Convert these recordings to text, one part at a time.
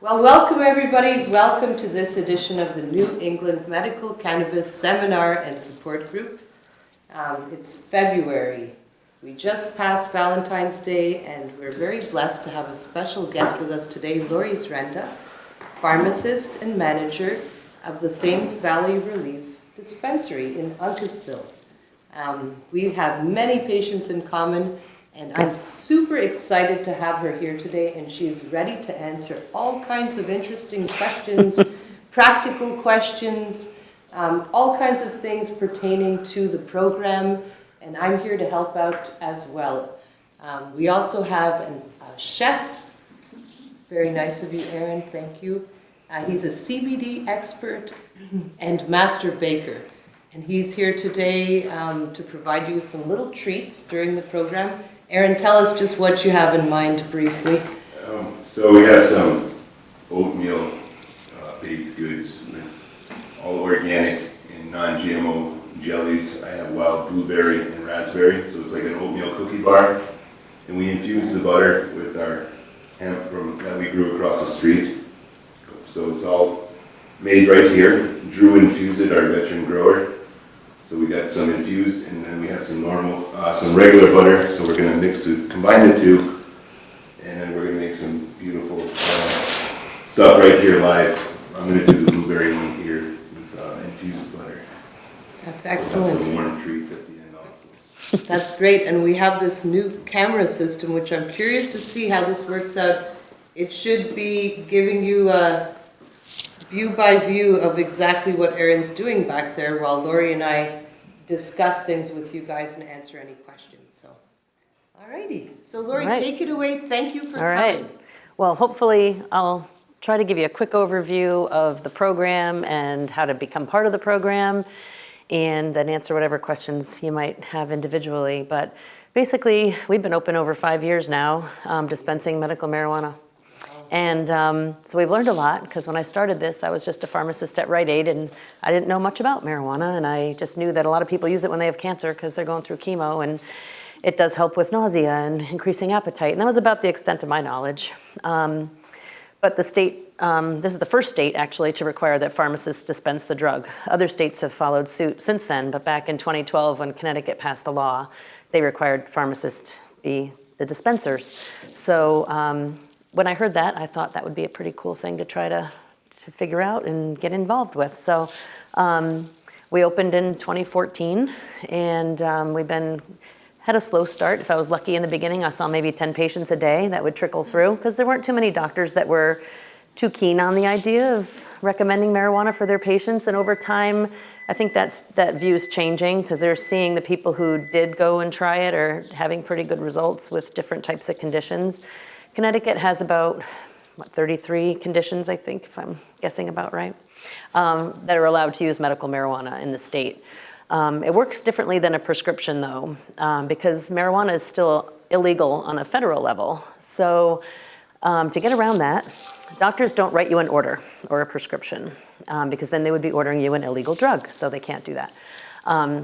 Well, welcome everybody. Welcome to this edition of the New England Medical Cannabis Seminar and Support Group. It's February. We just passed Valentine's Day and we're very blessed to have a special guest with us today, Laurie Zrenda, pharmacist and manager of the Thames Valley Relief Dispensary in Uncasville. We have many patients in common, and I'm super excited to have her here today, and she's ready to answer all kinds of interesting questions, practical questions, all kinds of things pertaining to the program, and I'm here to help out as well. We also have a chef. Very nice of you, Aaron, thank you. He's a CBD expert and master baker, and he's here today to provide you with some little treats during the program. Aaron, tell us just what you have in mind briefly. So we have some oatmeal baked goods, all organic and non-GMO jellies. I have wild blueberry and raspberry, so it's like an oatmeal cookie bar. And we infuse the butter with our hemp that we grew across the street. So it's all made right here. Drew infused it, our veteran grower. So we got some infused, and then we have some some regular butter. So we're going to combine the two, and then we're going to make some beautiful stuff right here live. I'm going to do the blueberry one here with infused butter. That's excellent. We'll have some warm treats at the end also. That's great, and we have this new camera system, which I'm curious to see how this works out. It should be giving you a view by view of exactly what Aaron's doing back there while Laurie and I discuss things with you guys and answer any questions. So, alrighty. So Laurie, take it away. Thank you for coming. Right. Well, hopefully I'll try to give you a quick overview of the program and how to become part of the program, and then answer whatever questions you might have individually. But basically, we've been open over 5 years now, dispensing medical marijuana. And so we've learned a lot, because when I started this, I was just a pharmacist at Rite Aid, and I didn't know much about marijuana, and I just knew that a lot of people use it when they have cancer because they're going through chemo, and it does help with nausea and increasing appetite, and that was about the extent of my knowledge. But the state, this is the first state actually to require that pharmacists dispense the drug. Other states have followed suit since then, but back in 2012 when Connecticut passed the law, they required pharmacists be the dispensers. So when I heard that, I thought that would be a pretty cool thing to try to figure out and get involved with. So we opened in 2014, and we've had a slow start. If I was lucky in the beginning, I saw maybe 10 patients a day that would trickle through, because there weren't too many doctors that were too keen on the idea of recommending marijuana for their patients. And over time, I think that view's changing, because they're seeing the people who did go and try it are having pretty good results with different types of conditions. Connecticut has about 33 conditions, I think, if I'm guessing about right, that are allowed to use medical marijuana in the state. It works differently than a prescription, though, because marijuana is still illegal on a federal level. So to get around that, doctors don't write you an order or a prescription, because then they would be ordering you an illegal drug, so they can't do that.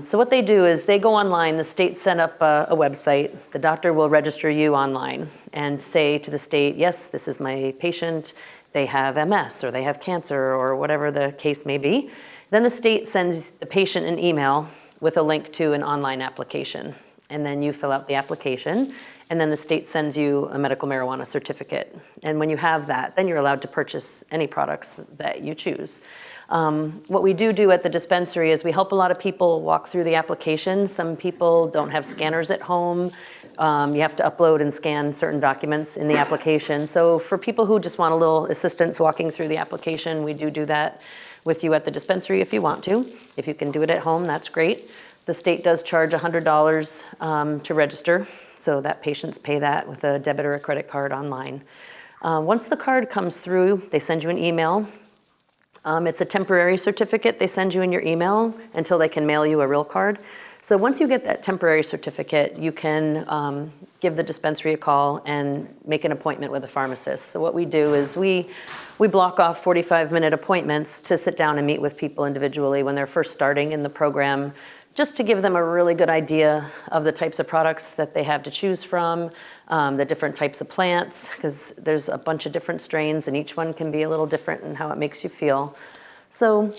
So what they do is they go online, the state set up a website, the doctor will register you online and say to the state, yes, this is my patient, they have MS or they have cancer or whatever the case may be. Then the state sends the patient an email with a link to an online application, and then you fill out the application, and then the state sends you a medical marijuana certificate. And when you have that, then you're allowed to purchase any products that you choose. What we do at the dispensary is we help a lot of people walk through the application. Some people don't have scanners at home. You have to upload and scan certain documents in the application. So for people who just want a little assistance walking through the application, we do that with you at the dispensary if you want to. If you can do it at home, that's great. The state does charge $100 to register, so that patients pay that with a debit or a credit card online. Once the card comes through, they send you an email. It's a temporary certificate they send you in your email until they can mail you a real card. So once you get that temporary certificate, you can give the dispensary a call and make an appointment with a pharmacist. So what we do is we block off 45-minute appointments to sit down and meet with people individually when they're first starting in the program, just to give them a really good idea of the types of products that they have to choose from, the different types of plants, because there's a bunch of different strains and each one can be a little different in how it makes you feel. So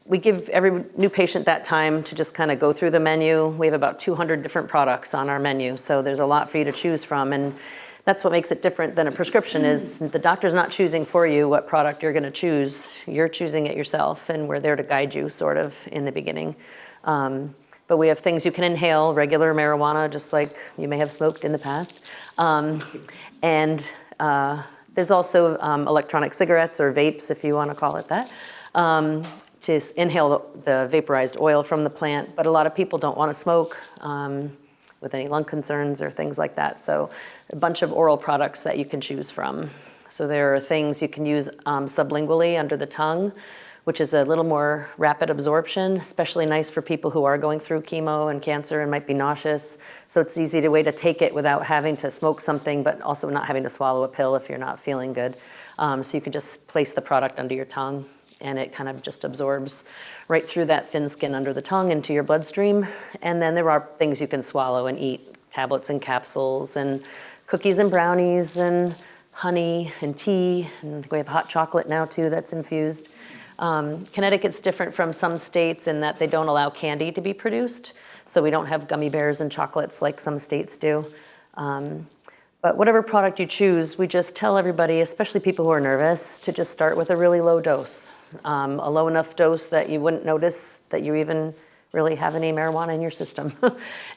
we give every new patient that time to just kind of go through the menu. We have about 200 different products on our menu, so there's a lot for you to choose from. And that's what makes it different than a prescription is the doctor's not choosing for you what product you're going to choose. You're choosing it yourself, and we're there to guide you sort of in the beginning. But we have things you can inhale, regular marijuana, just like you may have smoked in the past. And there's also electronic cigarettes or vapes, if you want to call it that, to inhale the vaporized oil from the plant. But a lot of people don't want to smoke with any lung concerns or things like that. So a bunch of oral products that you can choose from. So there are things you can use sublingually under the tongue, which is a little more rapid absorption, especially nice for people who are going through chemo and cancer and might be nauseous. So it's easy way to take it without having to smoke something, but also not having to swallow a pill if you're not feeling good. So you can just place the product under your tongue and it kind of just absorbs right through that thin skin under the tongue into your bloodstream. And then there are things you can swallow and eat, tablets and capsules and cookies and brownies and honey and tea. And we have hot chocolate now too that's infused. Connecticut's different from some states in that they don't allow candy to be produced. So we don't have gummy bears and chocolates like some states do. But whatever product you choose, we just tell everybody, especially people who are nervous, to just start with a really low dose. A low enough dose that you wouldn't notice that you even really have any marijuana in your system.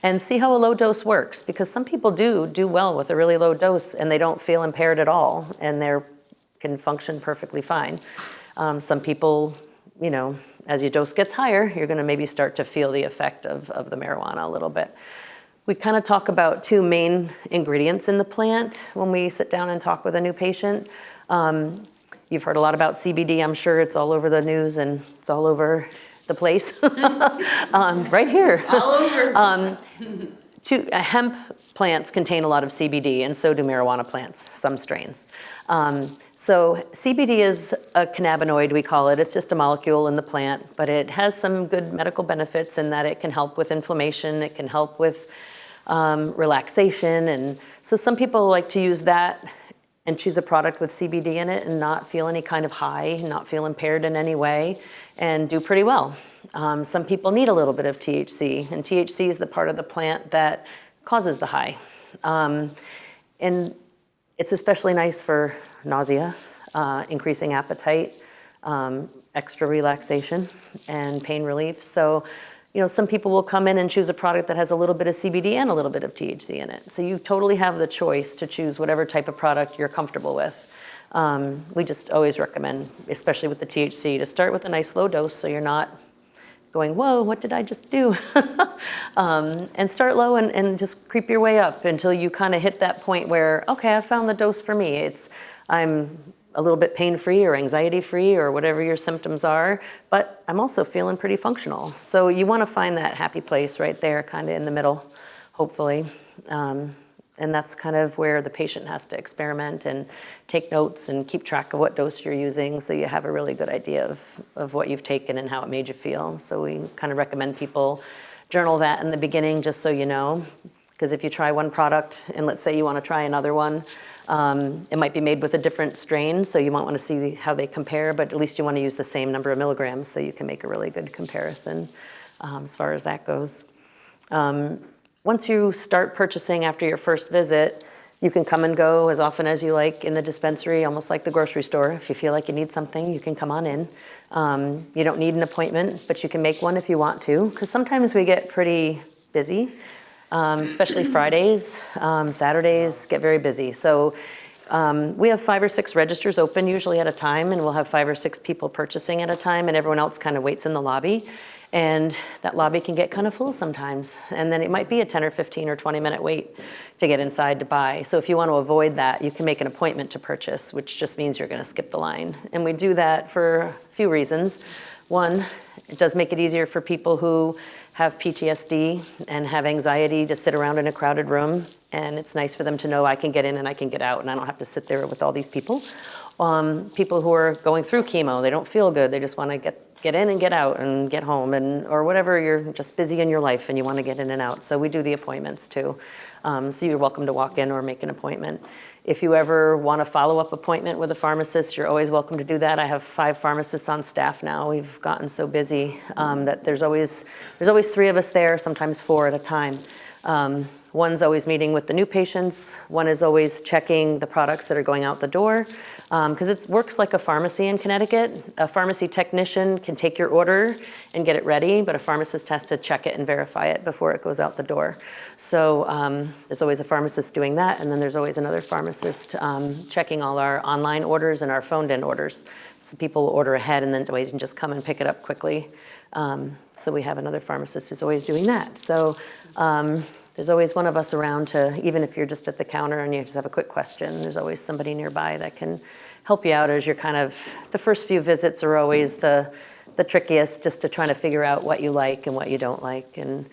And see how a low dose works, because some people do well with a really low dose and they don't feel impaired at all and they can function perfectly fine. Some people, you know, as your dose gets higher, you're going to maybe start to feel the effect of the marijuana a little bit. We kind of talk about two main ingredients in the plant when we sit down and talk with a new patient. You've heard a lot about CBD, I'm sure it's all over the news and it's all over the place. Right here. All over. Hemp plants contain a lot of CBD, and so do marijuana plants, some strains. So CBD is a cannabinoid, we call it. It's just a molecule in the plant, but it has some good medical benefits in that it can help with inflammation, it can help with relaxation, and so some people like to use that and choose a product with CBD in it and not feel any kind of high, not feel impaired in any way, and do pretty well. Some people need a little bit of THC, and THC is the part of the plant that causes the high. And it's especially nice for nausea, increasing appetite, extra relaxation, and pain relief. So, you know, some people will come in and choose a product that has a little bit of CBD and a little bit of THC in it. So you totally have the choice to choose whatever type of product you're comfortable with. We just always recommend, especially with the THC, to start with a nice low dose so you're not going, whoa, what did I just do? And start low and just creep your way up until you kind of hit that point where, okay, I found the dose for me. I'm a little bit pain-free or anxiety-free or whatever your symptoms are, but I'm also feeling pretty functional. So you want to find that happy place right there, kind of in the middle, hopefully. And that's kind of where the patient has to experiment and take notes and keep track of what dose you're using so you have a really good idea of what you've taken and how it made you feel. So we kind of recommend people journal that in the beginning just so you know. Because if you try one product and let's say you want to try another one, it might be made with a different strain, so you might want to see how they compare, but at least you want to use the same number of milligrams so you can make a really good comparison as far as that goes. Once you start purchasing after your first visit, you can come and go as often as you like in the dispensary, almost like the grocery store. If you feel like you need something, you can come on in. You don't need an appointment, but you can make one if you want to, because sometimes we get pretty busy, especially Fridays. Saturdays get very busy. So we have 5 or 6 registers open usually at a time, and we'll have 5 or 6 people purchasing at a time, and everyone else kind of waits in the lobby. And that lobby can get kind of full sometimes. And then it might be a 10 or 15 or 20-minute wait to get inside to buy. So if you want to avoid that, you can make an appointment to purchase, which just means you're going to skip the line. And we do that for a few reasons. One, it does make it easier for people who have PTSD and have anxiety to sit around in a crowded room. And it's nice for them to know I can get in and I can get out and I don't have to sit there with all these people. People who are going through chemo, they don't feel good. They just want to get get in and get out and get home, and or whatever, you're just busy in your life and you want to get in and out. So we do the appointments too. So you're welcome to walk in or make an appointment. If you ever want a follow-up appointment with a pharmacist, you're always welcome to do that. I have 5 pharmacists on staff now. We've gotten so busy that there's always 3 of us there, sometimes 4 at a time. One's always meeting with the new patients. One is always checking the products that are going out the door. Because it works like a pharmacy in Connecticut. A pharmacy technician can take your order and get it ready, but a pharmacist has to check it and verify it before it goes out the door. So there's always a pharmacist doing that, and then there's always another pharmacist checking all our online orders and our phoned-in orders. So people will order ahead, and then we can just come and pick it up quickly. So we have another pharmacist who's always doing that. So there's always one of us around to, even if you're just at the counter and you just have a quick question, there's always somebody nearby that can help you out as you're the first few visits are always the trickiest, just to try to figure out what you like and what you don't like, and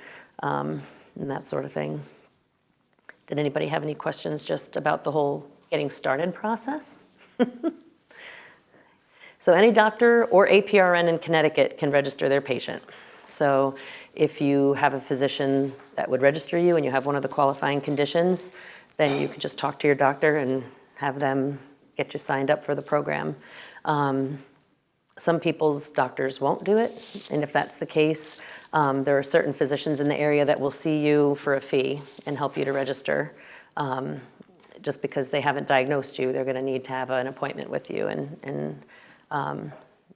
that sort of thing. Did anybody have any questions just about the whole getting started process? So any doctor or APRN in Connecticut can register their patient. So if you have a physician that would register you and you have one of the qualifying conditions, then you can just talk to your doctor and have them get you signed up for the program. Some people's doctors won't do it, and if that's the case, there are certain physicians in the area that will see you for a fee and help you to register. Just because they haven't diagnosed you, they're going to need to have an appointment with you and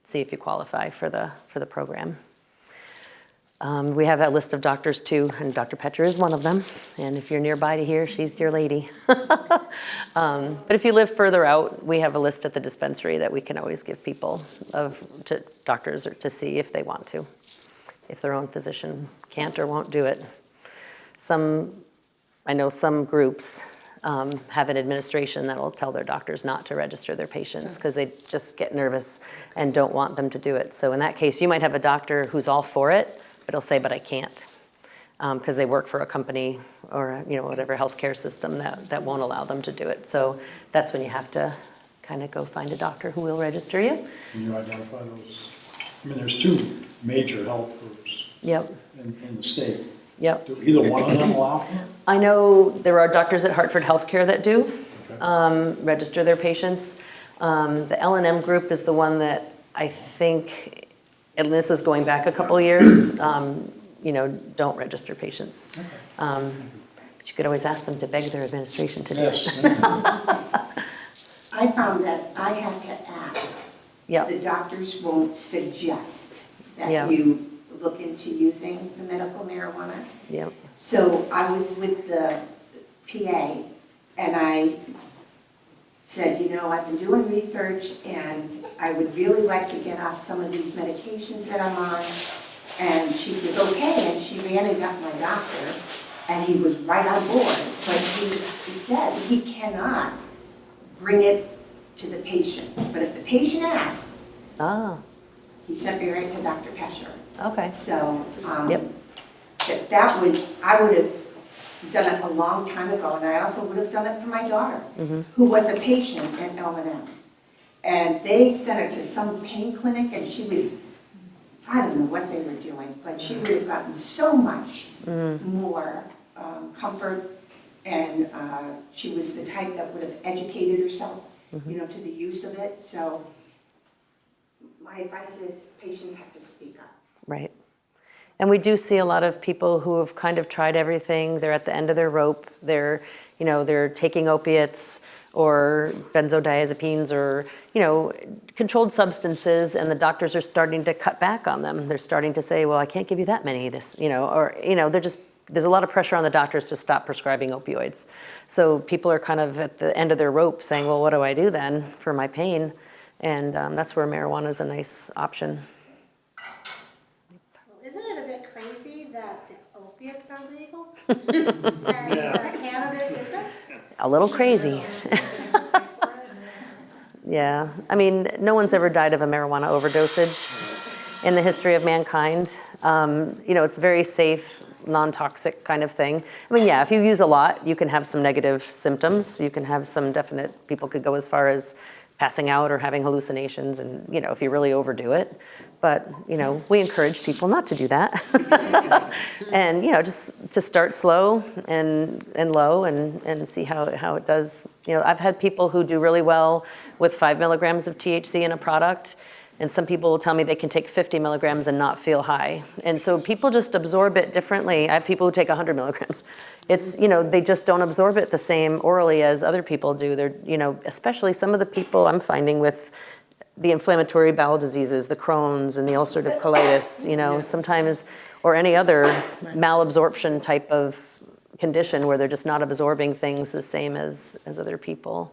see if you qualify for the program. We have a list of doctors too, and Dr. Pecher is one of them. And if you're nearby to here, she's your lady. But if you live further out, we have a list at the dispensary that we can always give people to doctors or to see if they want to, if their own physician can't or won't do it. I know some groups have an administration that will tell their doctors not to register their patients because they just get nervous and don't want them to do it. So in that case, you might have a doctor who's all for it, but he'll say, but I can't, because they work for a company or whatever healthcare system that won't allow them to do it. So that's when you have to kind of go find a doctor who will register you. Can you identify those? I mean, there's 2 major health groups in the state. Yep. Do either one of them allow for it? I know there are doctors at Hartford Healthcare that do register their patients. The L&M group is the one that I think, and this is going back a couple of years, don't register patients. Okay. But you could always ask them to beg their administration to do it. I found that I had to ask. Yep. The doctors won't suggest that Yep. you look into using the medical marijuana. Yep. So I was with the PA and I said, I've been doing research and I would really like to get off some of these medications that I'm on. And she says, okay, and she ran and got my doctor and he was right on board. But he said he cannot bring it to the patient. But if the patient asks, he sent me right to Dr. Pecher. Okay. So Yep. that was, I would have done it a long time ago, and I also would have done it for my daughter, who was a patient at L&M. And they sent her to some pain clinic, and she was, I don't know what they were doing, but she would have gotten so much more comfort, and she was the type that would have educated herself, to the use of it. So my advice is patients have to speak up. Right. And we do see a lot of people who have kind of tried everything. They're at the end of their rope. They're taking opiates or benzodiazepines or, controlled substances, and the doctors are starting to cut back on them. They're starting to say, well, I can't give you that many, there's a lot of pressure on the doctors to stop prescribing opioids. So people are kind of at the end of their rope saying, well, what do I do then for my pain? And that's where marijuana is a nice option. Isn't it a bit crazy that the opiates are legal and the cannabis isn't? A little crazy. Yeah, I mean, no one's ever died of a marijuana overdosage in the history of mankind. It's very safe, non-toxic kind of thing. I mean, yeah, if you use a lot, you can have some negative symptoms. You can have some people could go as far as passing out or having hallucinations, and if you really overdo it. But we encourage people not to do that, and just to start slow and low and see how it does. I've had people who do really well with 5 milligrams of THC in a product, and some people will tell me they can take 50 milligrams and not feel high. And so people just absorb it differently. I have people who take 100 milligrams. It's they just don't absorb it the same orally as other people do. They're especially some of the people I'm finding with the inflammatory bowel diseases, the Crohn's and the ulcerative colitis, sometimes, or any other malabsorption type of condition where they're just not absorbing things the same as other people.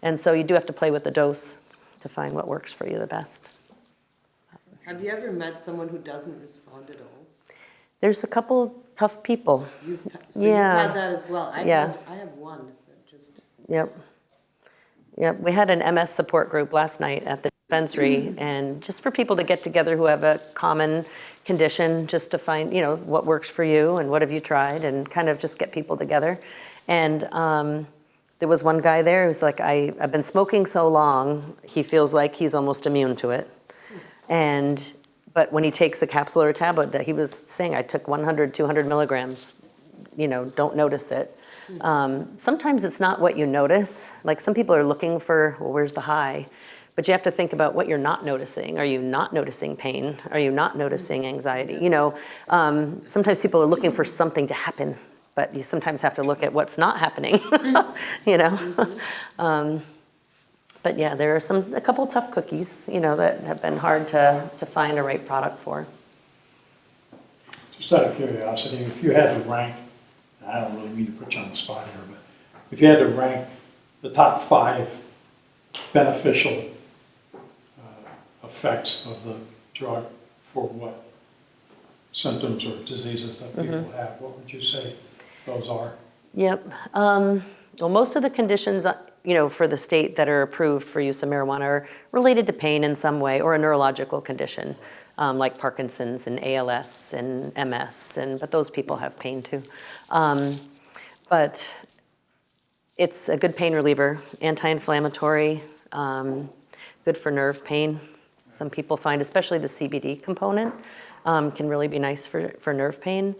And so you do have to play with the dose to find what works for you the best. Have you ever met someone who doesn't respond at all? There's a couple tough people. You've Yeah. had that as well. I have one that just. Yep. We had an MS support group last night at the dispensary, and just for people to get together who have a common condition, just to find, what works for you and what have you tried, and kind of just get people together. And there was one guy there who's like, I've been smoking so long, he feels like he's almost immune to it. But when he takes a capsule or a tablet, that he was saying, I took 100, 200 milligrams, don't notice it. Sometimes it's not what you notice. Like some people are looking for, well, where's the high? But you have to think about what you're not noticing. Are you not noticing pain? Are you not noticing anxiety? Sometimes people are looking for something to happen, but you sometimes have to look at what's not happening, But yeah, there are a couple tough cookies, that have been hard to find a right product for. Just out of curiosity, if you had to rank, I don't really mean to put you on the spot here, but if you had to rank the top 5 beneficial effects of the drug for what symptoms or diseases that people have, what would you say those are? Yep. Well, most of the conditions, for the state that are approved for use of marijuana are related to pain in some way or a neurological condition, like Parkinson's and ALS and MS, but those people have pain too. But it's a good pain reliever, anti-inflammatory, good for nerve pain. Some people find, especially the CBD component, can really be nice for nerve pain.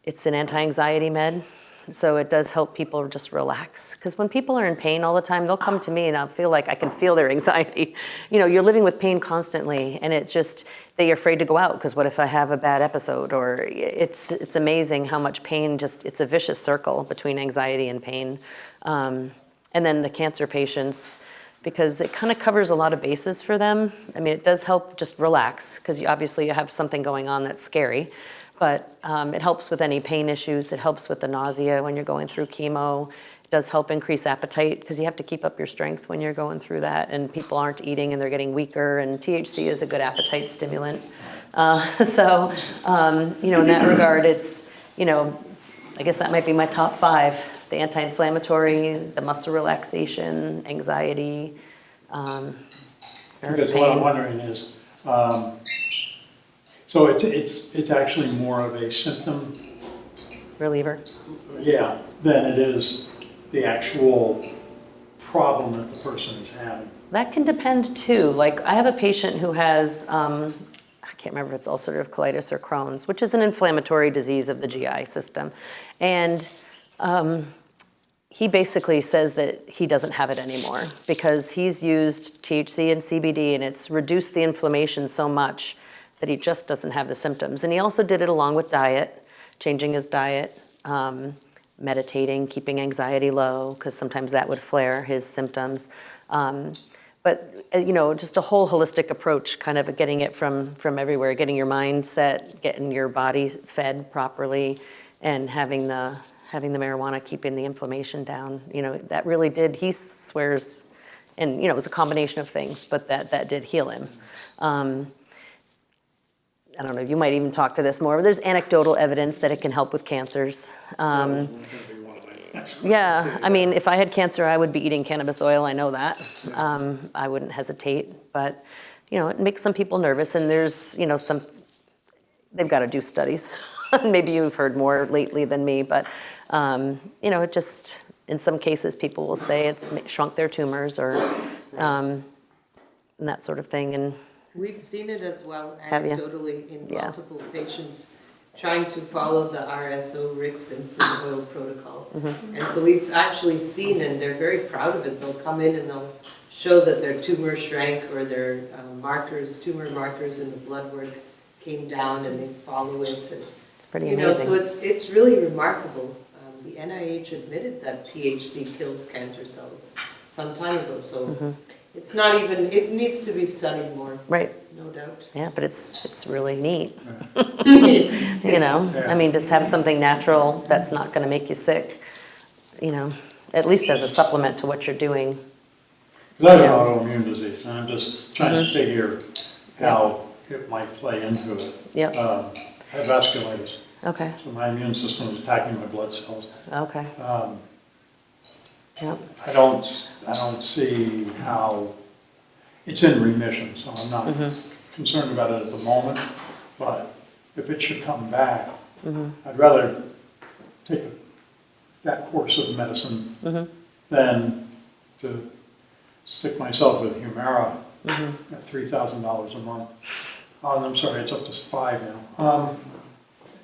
It's an anti-anxiety med. So it does help people just relax. Because when people are in pain all the time, they'll come to me and I'll feel like I can feel their anxiety. You're living with pain constantly, and it's just, they're afraid to go out because what if I have a bad episode? Or it's amazing how much pain it's a vicious circle between anxiety and pain. And then the cancer patients, because it kind of covers a lot of bases for them. I mean, it does help just relax because you have something going on that's scary. But it helps with any pain issues. It helps with the nausea when you're going through chemo. It does help increase appetite because you have to keep up your strength when you're going through that. And people aren't eating and they're getting weaker. And THC is a good appetite stimulant. So in that regard, it's, I guess that might be my top 5. The anti-inflammatory, the muscle relaxation, anxiety, nerve Because pain. what I'm wondering is, so it's actually more of a symptom, Reliever. than it is the actual problem that the person is having. That can depend too. Like I have a patient who has, I can't remember if it's ulcerative colitis or Crohn's, which is an inflammatory disease of the GI system. And he basically says that he doesn't have it anymore because he's used THC and CBD and it's reduced the inflammation so much that he just doesn't have the symptoms. And he also did it along with diet, changing his diet, meditating, keeping anxiety low, because sometimes that would flare his symptoms. But just a whole holistic approach, kind of getting it from everywhere, getting your mindset, getting your body fed properly, and having the marijuana keeping the inflammation down. That really did, he swears, and it was a combination of things, but that did heal him. I don't know, you might even talk to this more, but there's anecdotal evidence that it can help with cancers. Yeah, I mean, if I had cancer, I would be eating cannabis oil, I know that. I wouldn't hesitate, but, it makes some people nervous, and there's, they've got to do studies. Maybe you've heard more lately than me, but, it In some cases, people will say it's shrunk their tumors or, and that sort of thing, and We've seen it as well Have you? anecdotally in Yeah. multiple patients trying to follow the RSO Rick Simpson oil protocol. And so we've actually seen, and they're very proud of it, they'll come in and they'll show that their tumor shrank or their tumor markers in the blood work came down, and they follow it. And, it's pretty you know, so amazing. it's really remarkable. The NIH admitted that THC kills cancer cells some time ago, so it's not even, it needs to be studied more, Right, no doubt. yeah, but it's really neat. You know, I mean, just have something natural that's not gonna make you sick, you know, at least as a supplement to what you're doing. 'Cause I have an autoimmune disease, and I'm just trying to figure how it might play into it. Yep. I have vasculitis, Okay, so my immune system is attacking my blood cells. okay, yep, I don't see how, it's in remission, so I'm not concerned about it at the moment, but if it should come back, I'd rather take that course of medicine than to stick myself with Humira at $3,000 a month. Oh, I'm sorry, it's up to $5 now.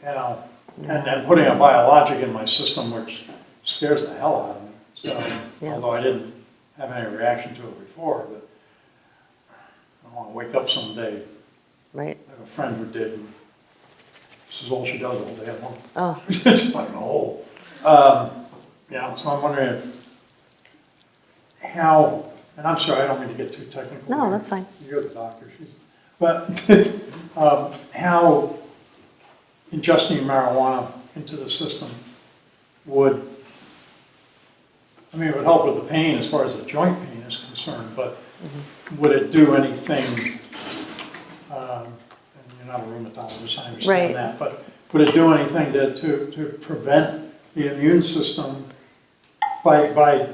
You know, and then putting a biologic in my system, which scares the hell out of me. So, although I didn't have any reaction to it before, but I want to wake up someday. right, I have a friend who did, and this is all she does all day long. oh, It's like a hole. Yeah, so I'm wondering how, and I'm sorry, I don't mean to get too technical. no, here. that's fine. You're the doctor, but how ingesting marijuana into the system would, I mean, it would help with the pain as far as the joint pain is concerned, but would it do anything, and you're not a rheumatologist, I Right. understand that, but would it do anything to prevent the immune system by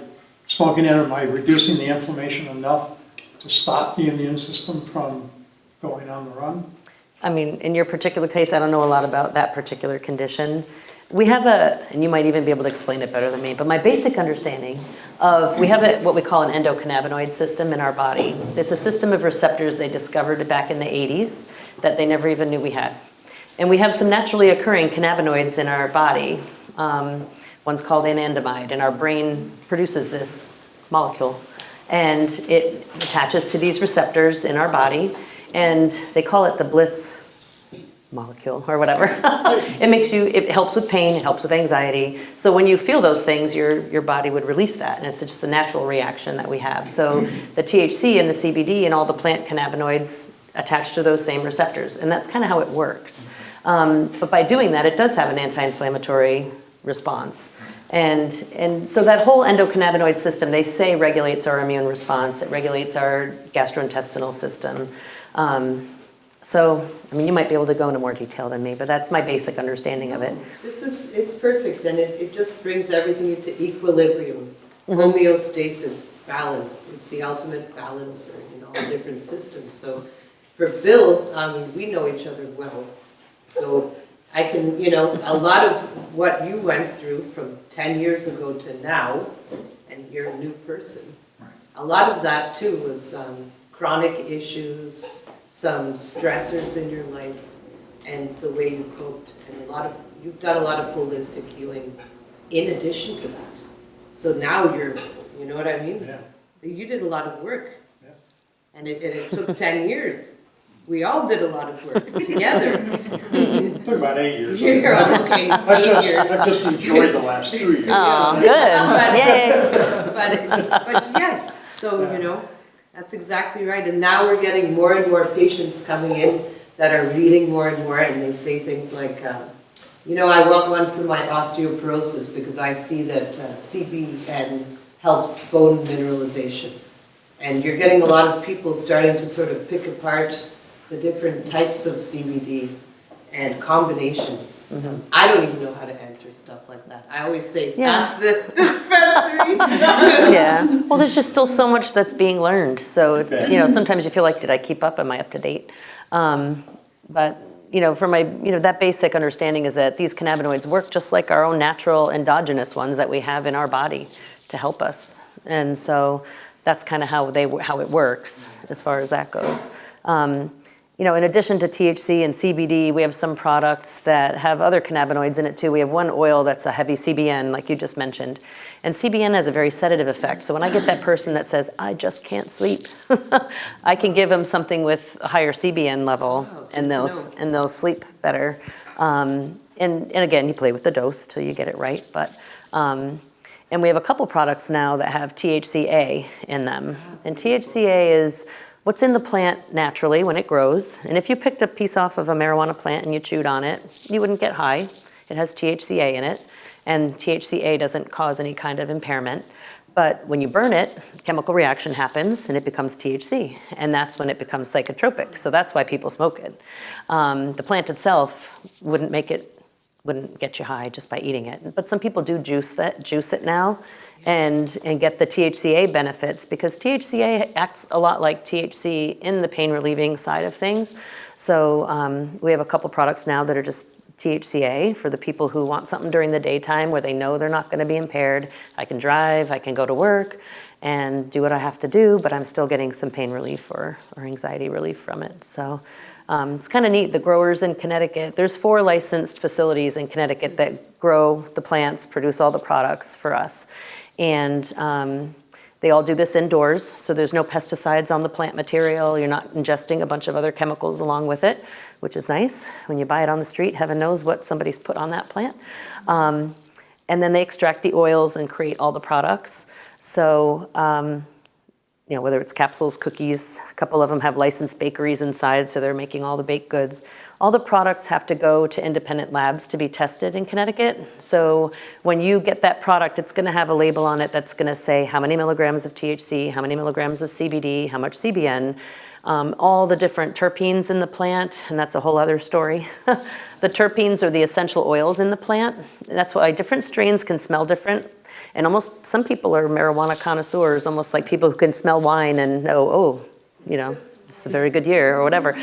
smoking it, am I reducing the inflammation enough to stop the immune system from going on the run? I mean, in your particular case, I don't know a lot about that particular condition. We have and you might even be able to explain it better than me, but my basic understanding we have what we call an endocannabinoid system in our body. It's a system of receptors they discovered back in the 80s that they never even knew we had. And we have some naturally occurring cannabinoids in our body. One's called anandamide, and our brain produces this molecule. And it attaches to these receptors in our body, and they call it the bliss molecule or whatever. It helps with pain, it helps with anxiety. So when you feel those things, your body would release that, and it's just a natural reaction that we have. So the THC and the CBD and all the plant cannabinoids attach to those same receptors, and that's kind of how it works. But by doing that, it does have an anti-inflammatory response. And so that whole endocannabinoid system, they say, regulates our immune response. It regulates our gastrointestinal system. So, I mean, you might be able to go into more detail than me, but that's my basic understanding of it. It's perfect, and it just brings everything into equilibrium, homeostasis, balance. It's the ultimate balancer in all different systems. So for Bill, we know each other well. So I can, a lot of what you went through from 10 years ago to now, and you're a new person, a lot of that too was chronic issues, some stressors in your life, and the way you coped. And you've done a lot of holistic healing in addition to that. So now you know what I mean? Yeah. You did a lot of work. Yeah. And it took 10 years. We all did a lot of work together. It took about 8 years. You're all okay, 8 years. I've just enjoyed the last 2 years. Oh, good. Yay. But yes, so, that's exactly right. And now we're getting more and more patients coming in that are reading more and more, and they say things like, I want one for my osteoporosis because I see that CBN helps bone mineralization. And you're getting a lot of people starting to sort of pick apart the different types of CBD and combinations. I don't even know how to answer stuff like that. I always say, ask the dispensary. Yeah. Well, there's just still so much that's being learned. So it's, sometimes you feel like, did I keep up? Am I up to date? But, from my, that basic understanding is that these cannabinoids work just like our own natural endogenous ones that we have in our body to help us. And so that's kind of how it works as far as that goes. In addition to THC and CBD, we have some products that have other cannabinoids in it too. We have one oil that's a heavy CBN, like you just mentioned. And CBN has a very sedative effect. So when I get that person that says, I just can't sleep, I can give them something with a higher CBN level, and they'll sleep better. And again, you play with the dose till you get it right. And we have a couple products now that have THCA in them. And THCA is what's in the plant naturally when it grows. And if you picked a piece off of a marijuana plant and you chewed on it, you wouldn't get high. It has THCA in it, and THCA doesn't cause any kind of impairment. But when you burn it, chemical reaction happens and it becomes THC, and that's when it becomes psychotropic. So that's why people smoke it. The plant itself wouldn't get you high just by eating it. But some people do juice it now and get the THCA benefits, because THCA acts a lot like THC in the pain relieving side of things. So we have a couple products now that are just THCA for the people who want something during the daytime where they know they're not going to be impaired. I can drive, I can go to work and do what I have to do, but I'm still getting some pain relief or anxiety relief from it. So it's kind of neat. The growers in Connecticut, there's 4 licensed facilities in Connecticut that grow the plants, produce all the products for us. And they all do this indoors, so there's no pesticides on the plant material. You're not ingesting a bunch of other chemicals along with it, which is nice. When you buy it on the street, heaven knows what somebody's put on that plant. And then they extract the oils and create all the products. So whether it's capsules, cookies, a couple of them have licensed bakeries inside, so they're making all the baked goods. All the products have to go to independent labs to be tested in Connecticut. So when you get that product, it's going to have a label on it that's going to say how many milligrams of THC, how many milligrams of CBD, how much CBN, all the different terpenes in the plant, and that's a whole other story. The terpenes are the essential oils in the plant. That's why different strains can smell different. And almost some people are marijuana connoisseurs, almost like people who can smell wine and know, it's a very good year or whatever.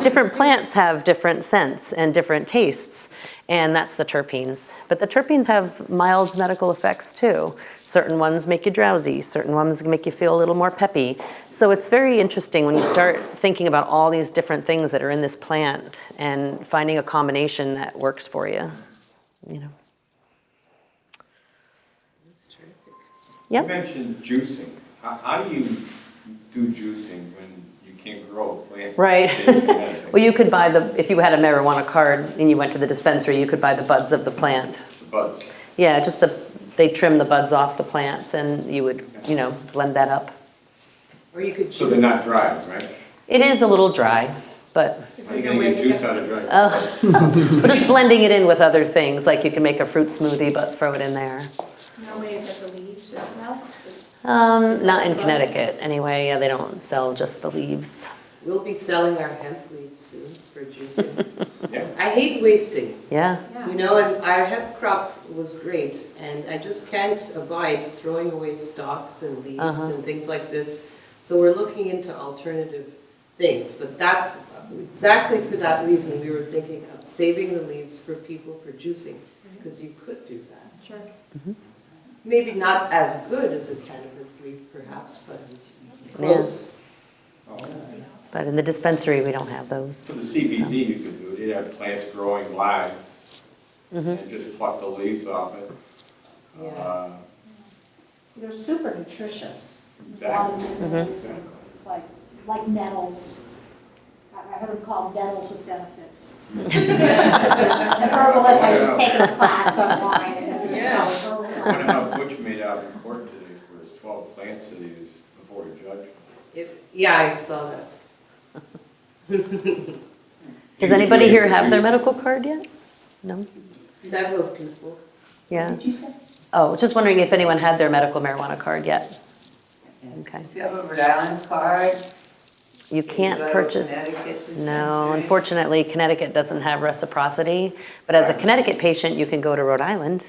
Different plants have different scents and different tastes, and that's the terpenes. But the terpenes have mild medical effects too. Certain ones make you drowsy, certain ones make you feel a little more peppy. So it's very interesting when you start thinking about all these different things that are in this plant and finding a combination that works for you. Yep. You mentioned juicing. How do you do juicing when you can't grow a plant? Right. Well, you could buy if you had a marijuana card and you went to the dispensary, you could buy the buds of the plant. The buds? Yeah, they trim the buds off the plants and you would, blend that up. Or you could So they're not dry, right? It is a little dry, but How are you going to get juice out of dry? we're just blending it in with other things, like you can make a fruit smoothie, but throw it in there. No way to get the leaves as well? Not in Connecticut, anyway. Yeah, they don't sell just the leaves. We'll be selling our hemp weeds soon for juicing. Yeah. I hate wasting. Yeah. And our hemp crop was great, and I just can't abide throwing away stalks and leaves and things like this. So we're looking into alternative things, but exactly for that reason, we were thinking of saving the leaves for people for juicing, because you could do that. Sure. Maybe not as good as a cannabis leaf, perhaps, but close. But in the dispensary, we don't have those. For the CBD, you could do it. You'd have plants growing live and just pluck the leaves off it. Yeah. They're super nutritious. Exactly. Like nettles. I heard them called nettles with benefits. An herbalist, I was taking a class online, and that's what you call it. I wonder how Butch made out in court today for his 12 plants that he used before a judge. Yeah, I saw that. Does anybody here have their medical card yet? No? Several people. Yeah. What did you say? Oh, just wondering if anyone had their medical marijuana card yet. Okay. If you have a Rhode Island card, You can't go to purchase. Connecticut No, dispensary. unfortunately, Connecticut doesn't have reciprocity. But as a Connecticut patient, you can go to Rhode Island.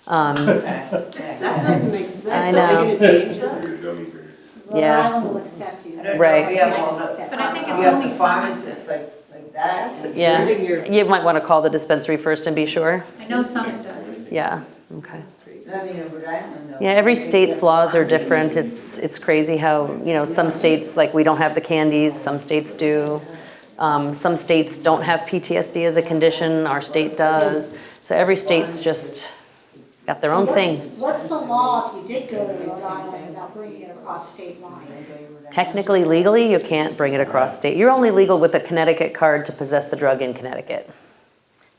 That doesn't make sense. I Are know. we gonna change that? For gummy bears. Rhode Yeah. Island will accept you. I don't know, Right. we have all the, But I think we it's have only the pharmacists, like That, Yeah, Hurting your- you might want to call the dispensary first and be sure. I know some it does. Yeah, okay. living in Rhode Island though. Yeah, every state's laws are different. It's crazy how, you know, some states, like, we don't have the candies, some states do. Some states don't have PTSD as a condition, our state does. So every state's just got their own thing. What's the law if you did go to Rhode Island about bringing it across state lines? Technically, legally, you can't bring it across state. You're only legal with a Connecticut card to possess the drug in Connecticut.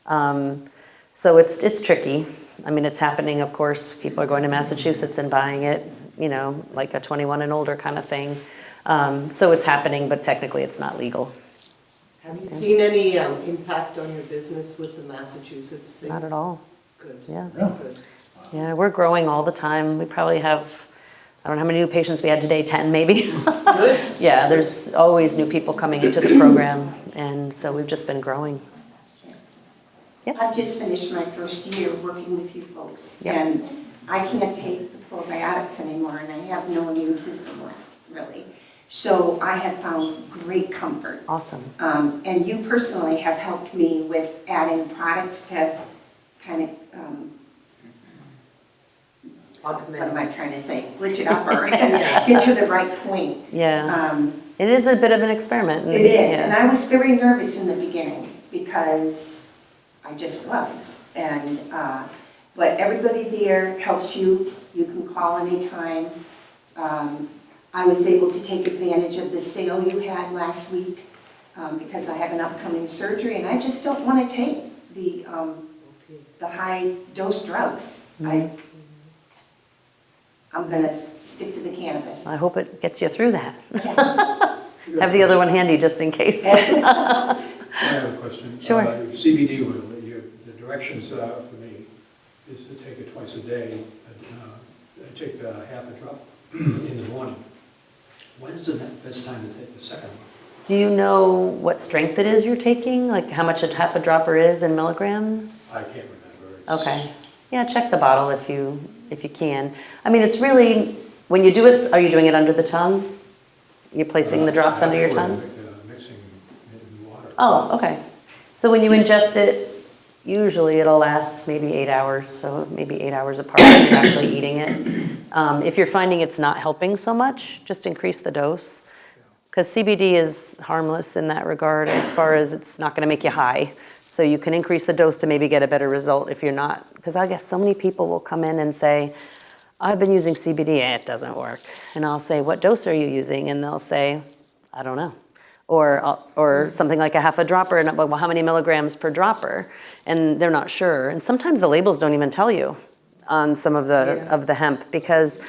So it's tricky. I mean, it's happening, of course. People are going to Massachusetts and buying it, you know, like a 21 and older kind of thing. So it's happening, but technically it's not legal. Have you seen any impact on your business with the Massachusetts thing? Not at all. Good. Yeah. Good. Yeah, we're growing all the time. We probably have, I don't know how many new patients we had today, 10 maybe. Good. Yeah, there's always new people coming into the program, and so we've just been growing. I've just finished my first year working with you folks, Yep. and I can't take the probiotics anymore, and I have no immune system left, really. So I have found great comfort. Awesome. And you personally have helped me with adding products to kind of, what am I trying to say, glitch it up or get to the right point. Yeah. It is a bit of an experiment. It is, Yeah. and I was very nervous in the beginning because I just was. And, but everybody there helps you. You can call anytime. I was able to take advantage of the sale you had last week because I have an upcoming surgery, and I just don't want to take the high dose drugs. I'm going to stick to the cannabis. I hope it gets you through that. Have the other one handy just in case. I have a question. Sure. CBD oil, the directions for me is to take it twice a day. I take half a drop in the morning. When is the best time to take the second one? Do you know what strength it is you're taking? Like how much half a dropper is in milligrams? I can't remember. Okay. Yeah, check the bottle if you can. I mean, it's really, when you do it, are you doing it under the tongue? You're placing the drops under your tongue? Mixing it in water. Oh, okay. So when you ingest it, usually it'll last maybe 8 hours, so maybe 8 hours apart when you're actually eating it. If you're finding it's not helping so much, just increase the dose. Because CBD is harmless in that regard as far as it's not going to make you high. So you can increase the dose to maybe get a better result if you're not. Because I guess so many people will come in and say, I've been using CBD, and it doesn't work. And I'll say, what dose are you using? And they'll say, I don't know. Or something like a half a dropper, and I'm like, well, how many milligrams per dropper? And they're not sure. And sometimes the labels don't even tell you on some of the hemp because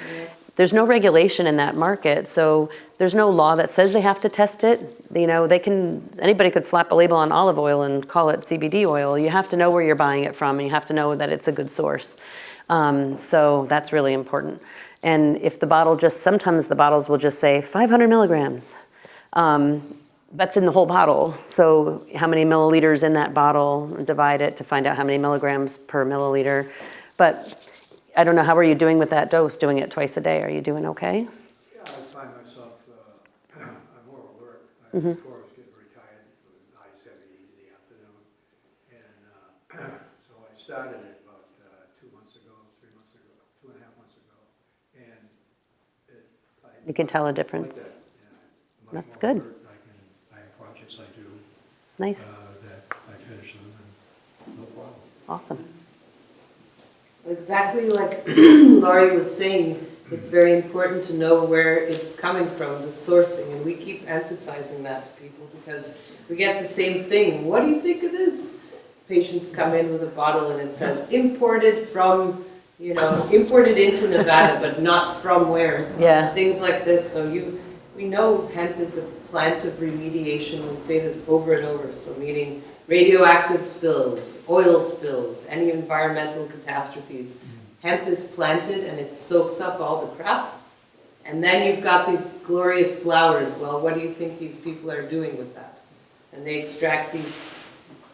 there's no regulation in that market. So there's no law that says they have to test it. You know, anybody could slap a label on olive oil and call it CBD oil. You have to know where you're buying it from, and you have to know that it's a good source. So that's really important. And if sometimes the bottles will just say 500 milligrams. That's in the whole bottle. So how many milliliters in that bottle, divide it to find out how many milligrams per milliliter. But I don't know, how are you doing with that dose, doing it twice a day? Are you doing okay? Yeah, I find myself, I'm more alert. Before I was getting retired, it was nice, heavy in the afternoon. And so I started it about 2 months ago, 3 months ago, 2.5 months ago. And You can tell a difference. like that, yeah, That's much more good. alert. I have projects I do Nice, that I finish them and no problem. awesome. Exactly like Laurie was saying, it's very important to know where it's coming from, the sourcing, and we keep emphasizing that to people because we get the same thing. What do you think of this? Patients come in with a bottle and it says imported from, imported into Nevada, but not from where. Yeah. Things like this. So we know hemp is a plant of remediation. We say this over and over. So meaning radioactive spills, oil spills, any environmental catastrophes. Hemp is planted and it soaks up all the crap. And then you've got these glorious flowers. Well, what do you think these people are doing with that? And they extract these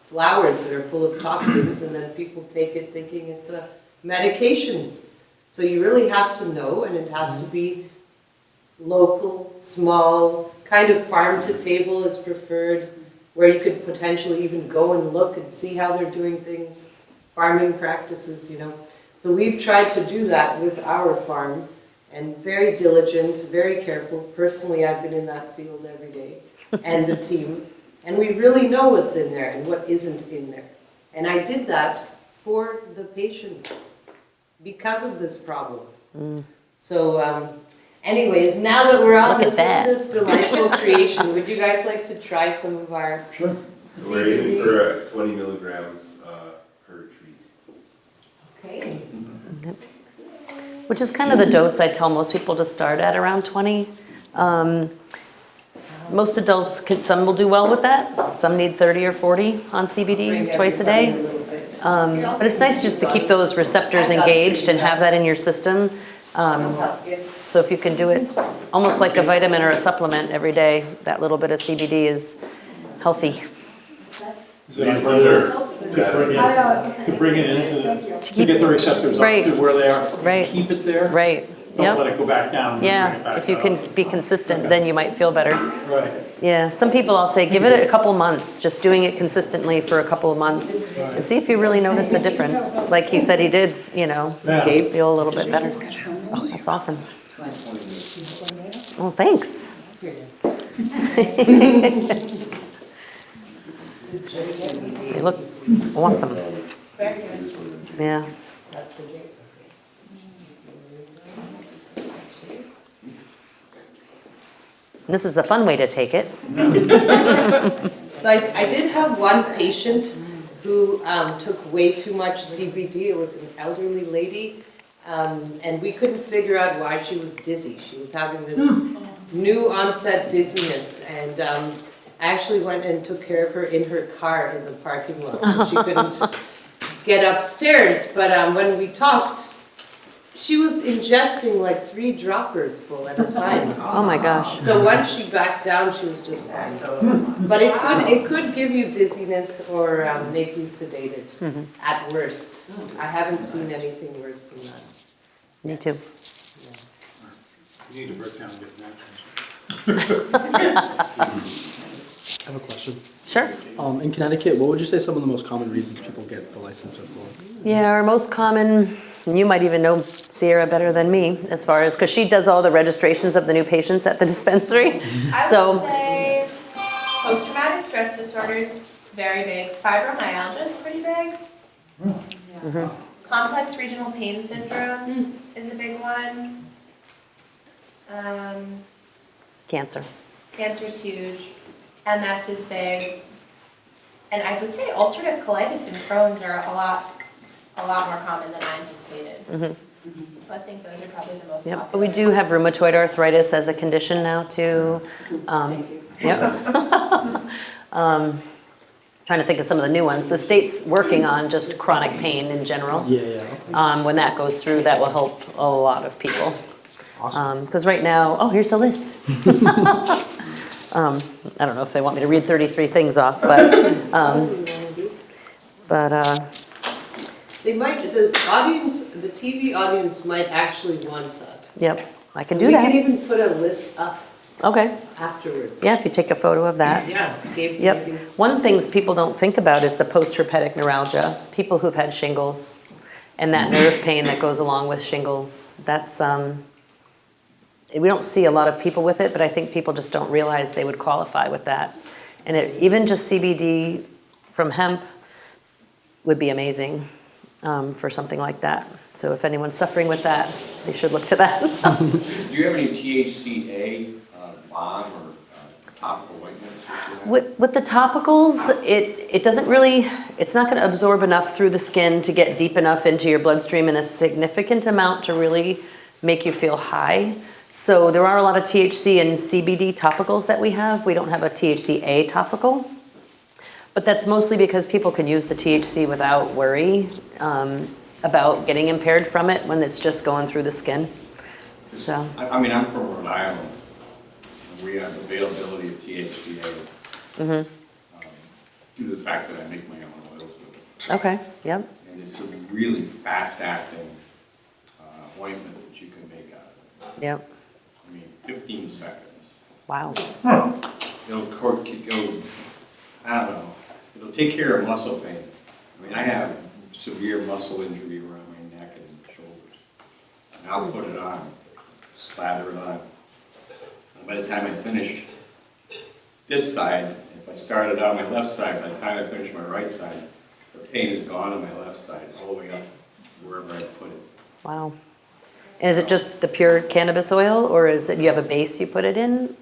flowers that are full of toxins, and then people take it thinking it's a medication. So you really have to know, and it has to be local, small, kind of farm to table is preferred. where you could potentially even go and look and see how they're doing things, farming practices, you know. So we've tried to do that with our farm, and very diligent, very careful. Personally, I've been in that field every day, and the team, and we really know what's in there and what isn't in there. And I did that for the patients because of this problem. So anyways, now that we're on Look at this delightful creation, would you guys like to try some of our Sure. So we're aiming CBD? for 20 milligrams per treat. Okay. Which is kind of the dose I tell most people to start at, around 20. Most adults, some will do well with that. Some need 30 or 40 on CBD Bring twice a everybody day. little bit. But it's nice just to keep those receptors engaged and have that in your system. So if you can do it almost like a vitamin or a supplement every day, that little bit of CBD is healthy. Is it to bring it into, to get the receptors up Right. to where they are? Right. Keep it there? Right, Don't let yep. it go back down. and bring it Yeah, back if you up. can be consistent, then you might feel better. Right. Yeah, some people I'll say, give it a couple months, just doing it consistently for a couple of months, and see if you really notice a difference. Like he said he did, you know, Yeah. feel a little bit better. Oh, that's awesome. Well, thanks. You look awesome. Yeah. This is a fun way to take it. So I did have one patient who took way too much CBD. It was an elderly lady, and we couldn't figure out why she was dizzy. She was having this new onset dizziness, and I actually went and took care of her in her car in the parking lot. She couldn't get upstairs, but when we talked, she was ingesting like 3 droppers full at a time. Oh my gosh. So once she backed down, she was just fine. But it could give you dizziness or make you sedated at worst. I haven't seen anything worse than that. Me too. You need to break down and get matches. I have a question. Sure. In Connecticut, what would you say some of the most common reasons people get the license for? Yeah, our most common, and you might even know Sierra better than me, as far as, because she does all the registrations of the new patients at the dispensary. I So, would say post-traumatic stress disorder is very big. Fibromyalgia is pretty big. Complex regional pain syndrome is a big one. cancer. Cancer is huge. MS is big. And I would say ulcerative colitis and Crohn's are a lot more common than I anticipated. So I think those are probably the most Yep, popular. but we do have rheumatoid arthritis as a condition now too. Yep. Trying to think of some of the new ones. The state's working on just chronic pain in general. Yeah. When that goes through, that will help a lot of people. Because right now, oh, here's the list. I don't know if they want me to read 33 things off, but They might, the audience, the TV audience might actually want that. yep, I can do We that. can even put a list up Okay, afterwards. yeah, if you take a photo of that. Yeah, Gabe, Yep. maybe. One thing people don't think about is the post-herpetic neuralgia, people who've had shingles, and that nerve pain that goes along with shingles. That's, we don't see a lot of people with it, but I think people just don't realize they would qualify with that. And even just CBD from hemp would be amazing for something like that. So if anyone's suffering with that, they should look to that. Do you have any THCA balm or topical ointments? that you have? With the topicals, it doesn't really, it's not going to absorb enough through the skin to get deep enough into your bloodstream in a significant amount to really make you feel high. So there are a lot of THC and CBD topicals that we have. We don't have a THCA topical. But that's mostly because people can use the THC without worry about getting impaired from it when it's just going through the skin. So, I mean, I'm from Rhode Island. We have availability of THCA due to the fact that I make my own oils with it. okay, yep, And it's a really fast-acting ointment that you can make out of it. yep. I mean, 15 seconds. Wow. It'll I don't know, it'll take care of muscle pain. I mean, I have severe muscle injury around my neck and shoulders. And I'll put it on, slather it on. And by the time I finish this side, if I started on my left side, by the time I finish my right side, the pain is gone on my left side, all the way up wherever I put it. Wow. And is it just the pure cannabis oil, or is it, you have a base you put it in?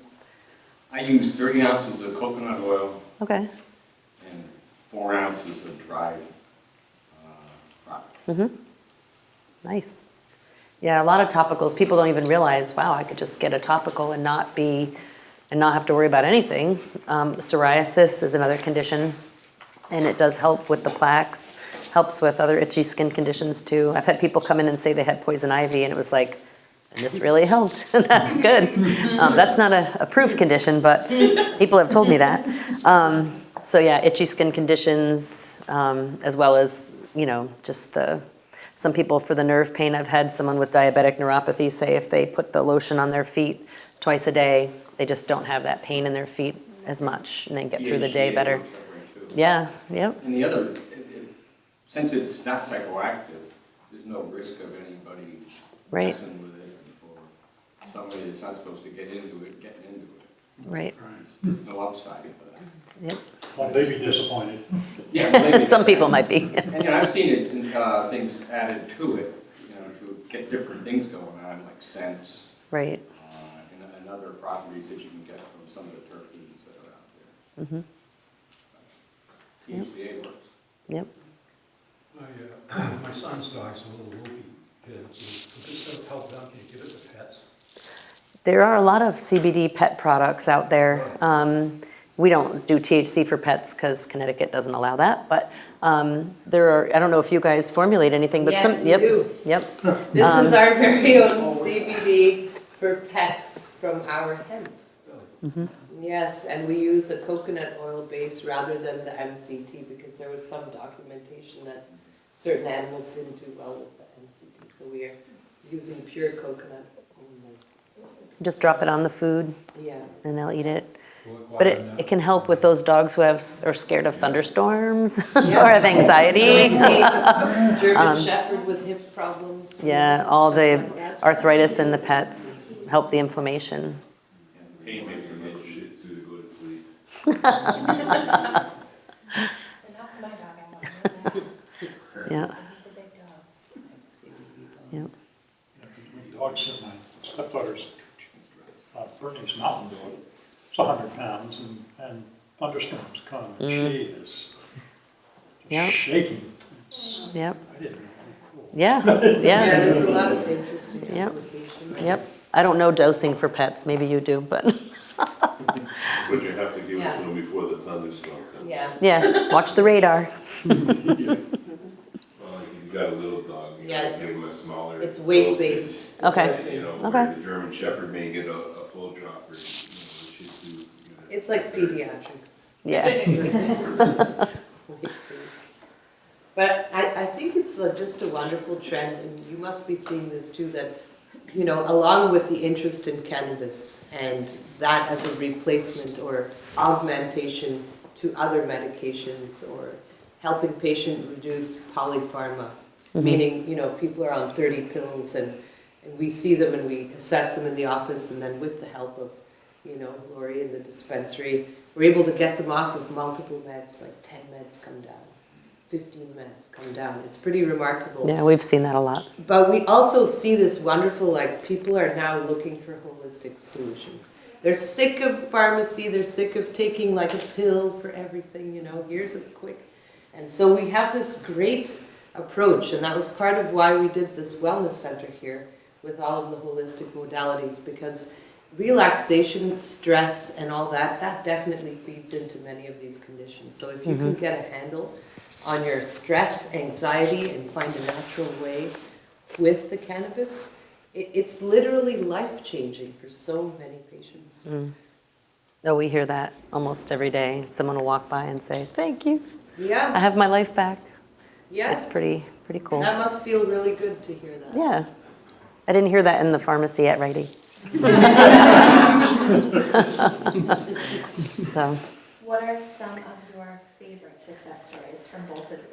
I use 30 ounces of coconut oil Okay. and 4 ounces of dried product. Mm-hmm. Nice. Yeah, a lot of topicals, people don't even realize, wow, I could just get a topical and not have to worry about anything. Psoriasis is another condition, and it does help with the plaques, helps with other itchy skin conditions too. I've had people come in and say they had poison ivy, and it was like, and this really helped. That's good. That's not a approved condition, but people have told me that. So yeah, itchy skin conditions, as well as, just some people for the nerve pain. I've had someone with diabetic neuropathy say if they put the lotion on their feet twice a day, they just don't have that pain in their feet as much, and they get through the day THCA better. works that way, too. Yeah, yep, And the other, since it's not psychoactive, there's no risk of anybody Right. messing with it or somebody that's not supposed to get into it, getting into it. right, There's no upside for that. yep. Well, they'd be disappointed. Yeah, maybe. Some people might be. And I've seen it, things added to it, to get different things going on, like scents, Right. and other properties that you can get from some of the terpenes that are out there. Mm-hmm. THCA works. Yep. My son's dog's a little loopy. Could this stuff help them? Can you give it to pets? There are a lot of CBD pet products out there. We don't do THC for pets because Connecticut doesn't allow that, but there are, I don't know if you guys formulate anything, but Yes, some, we yep, do. yep. This is our very own CBD for pets from our hemp. Mhm. Yes, and we use a coconut oil base rather than the MCT because there was some documentation that certain animals didn't do well with the MCT. So we are using pure coconut only. Just drop it on the food Yeah. and they'll eat it. But it can help with those dogs who are scared of thunderstorms or have anxiety. German Shepherd with hip problems. Yeah, all stuff the like that. arthritis in the pets help the inflammation. Pain makes them itch. Shit to go to sleep. And that's my dog, I want to know that. Yeah, He's a big dog. yeah. The dogs at my stepdaughter's Bernie's mountain dog, it's 100 pounds, and thunderstorms come, and she is Yep. shaking. Yep, I didn't know. Cool. yeah, Yeah, yeah, there's a lot of interesting Yep. applications. yep. I don't know dosing for pets, maybe you do, but But you have to give Yeah. it to them before the thunderstorm comes. Yeah. yeah, watch the radar. Well, if you've got a little dog, you Yeah, gotta it's- give them a smaller. It's weight-based. dosage. Okay. You know, Okay. where the German Shepherd may get a full drop, or, the Shih Tzu, It's like pediatrics. Yeah, But I think it's just a wonderful trend, and you must be seeing this too, that, along with the interest in cannabis and that as a replacement or augmentation to other medications or helping patient reduce polypharma, meaning, people are on 30 pills and we see them and we assess them in the office, and then with the help of, Laurie in the dispensary, we're able to get them off of multiple meds, like 10 meds come down, 15 meds come down. It's pretty remarkable. yeah, we've seen that a lot. But we also see this wonderful, people are now looking for holistic solutions. They're sick of pharmacy, they're sick of taking like a pill for everything, here's a quick. And so we have this great approach, and that was part of why we did this wellness center here with all of the holistic modalities, because relaxation, stress, and all that definitely feeds into many of these conditions. So if you can get a handle on your stress, anxiety, and find a natural way with the cannabis, it's literally life-changing for so many patients. Oh, we hear that almost every day. Someone will walk by and say, thank you, I Yeah, have my life back. yeah. It's pretty cool. That must feel really good to hear that. Yeah. I didn't hear that in the pharmacy at Righty. So, What are some of your favorite success stories from both of you?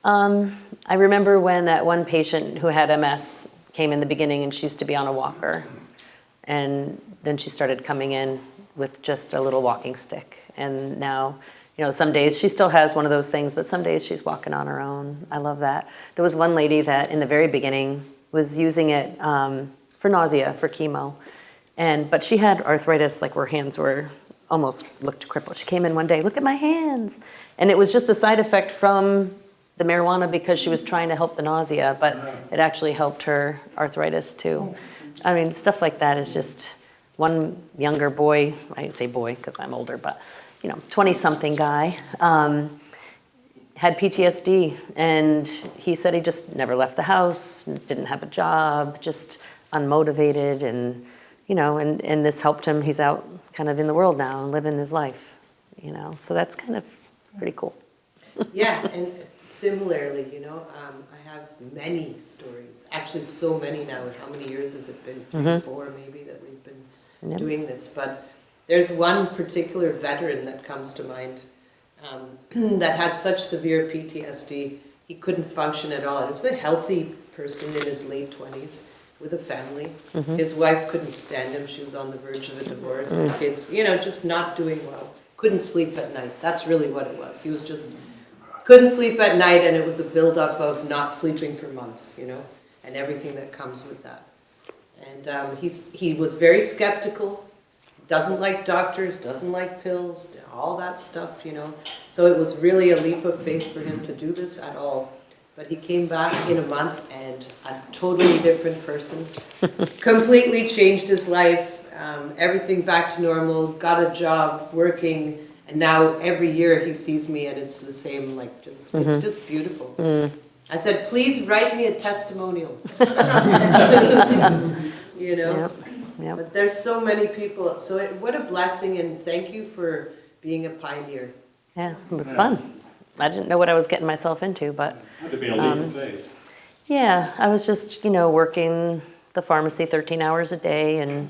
I remember when that one patient who had MS came in the beginning and she used to be on a walker. And then she started coming in with just a little walking stick. And now, you know, some days she still has one of those things, but some days she's walking on her own. I love that. There was one lady that in the very beginning was using it for nausea, for chemo. But she had arthritis, like her hands were almost looked crippled. She came in one day, look at my hands. And it was just a side effect from the marijuana because she was trying to help the nausea, but it actually helped her arthritis too. I mean, stuff like that is just one younger boy, I say boy because I'm older, but 20-something guy, had PTSD, and he said he just never left the house, didn't have a job, just unmotivated, and and this helped him. He's out kind of in the world now and living his life, so that's kind of pretty cool. Yeah, and similarly, I have many stories, actually so many now. How many years has it been? 3, 4 maybe that we've been doing this, but there's one particular veteran that comes to mind that had such severe PTSD, he couldn't function at all. He was a healthy person in his late 20s with a family. His wife couldn't stand him. She was on the verge of a divorce. The kids, just not doing well. Couldn't sleep at night. That's really what it was. He was just couldn't sleep at night, and it was a buildup of not sleeping for months, and everything that comes with that. And he was very skeptical. Doesn't like doctors, doesn't like pills, all that stuff, So it was really a leap of faith for him to do this at all. But he came back in a month and a totally different person. Completely changed his life, everything back to normal, got a job, working, and now every year he sees me and it's the same, it's just beautiful. I said, please write me a testimonial. Yep. But there's so many people, so what a blessing, and thank you for being a pioneer. Yeah, it was fun. I didn't know what I was getting myself into, but Had to be a leap of faith. yeah, I was just, working the pharmacy 13 hours a day, and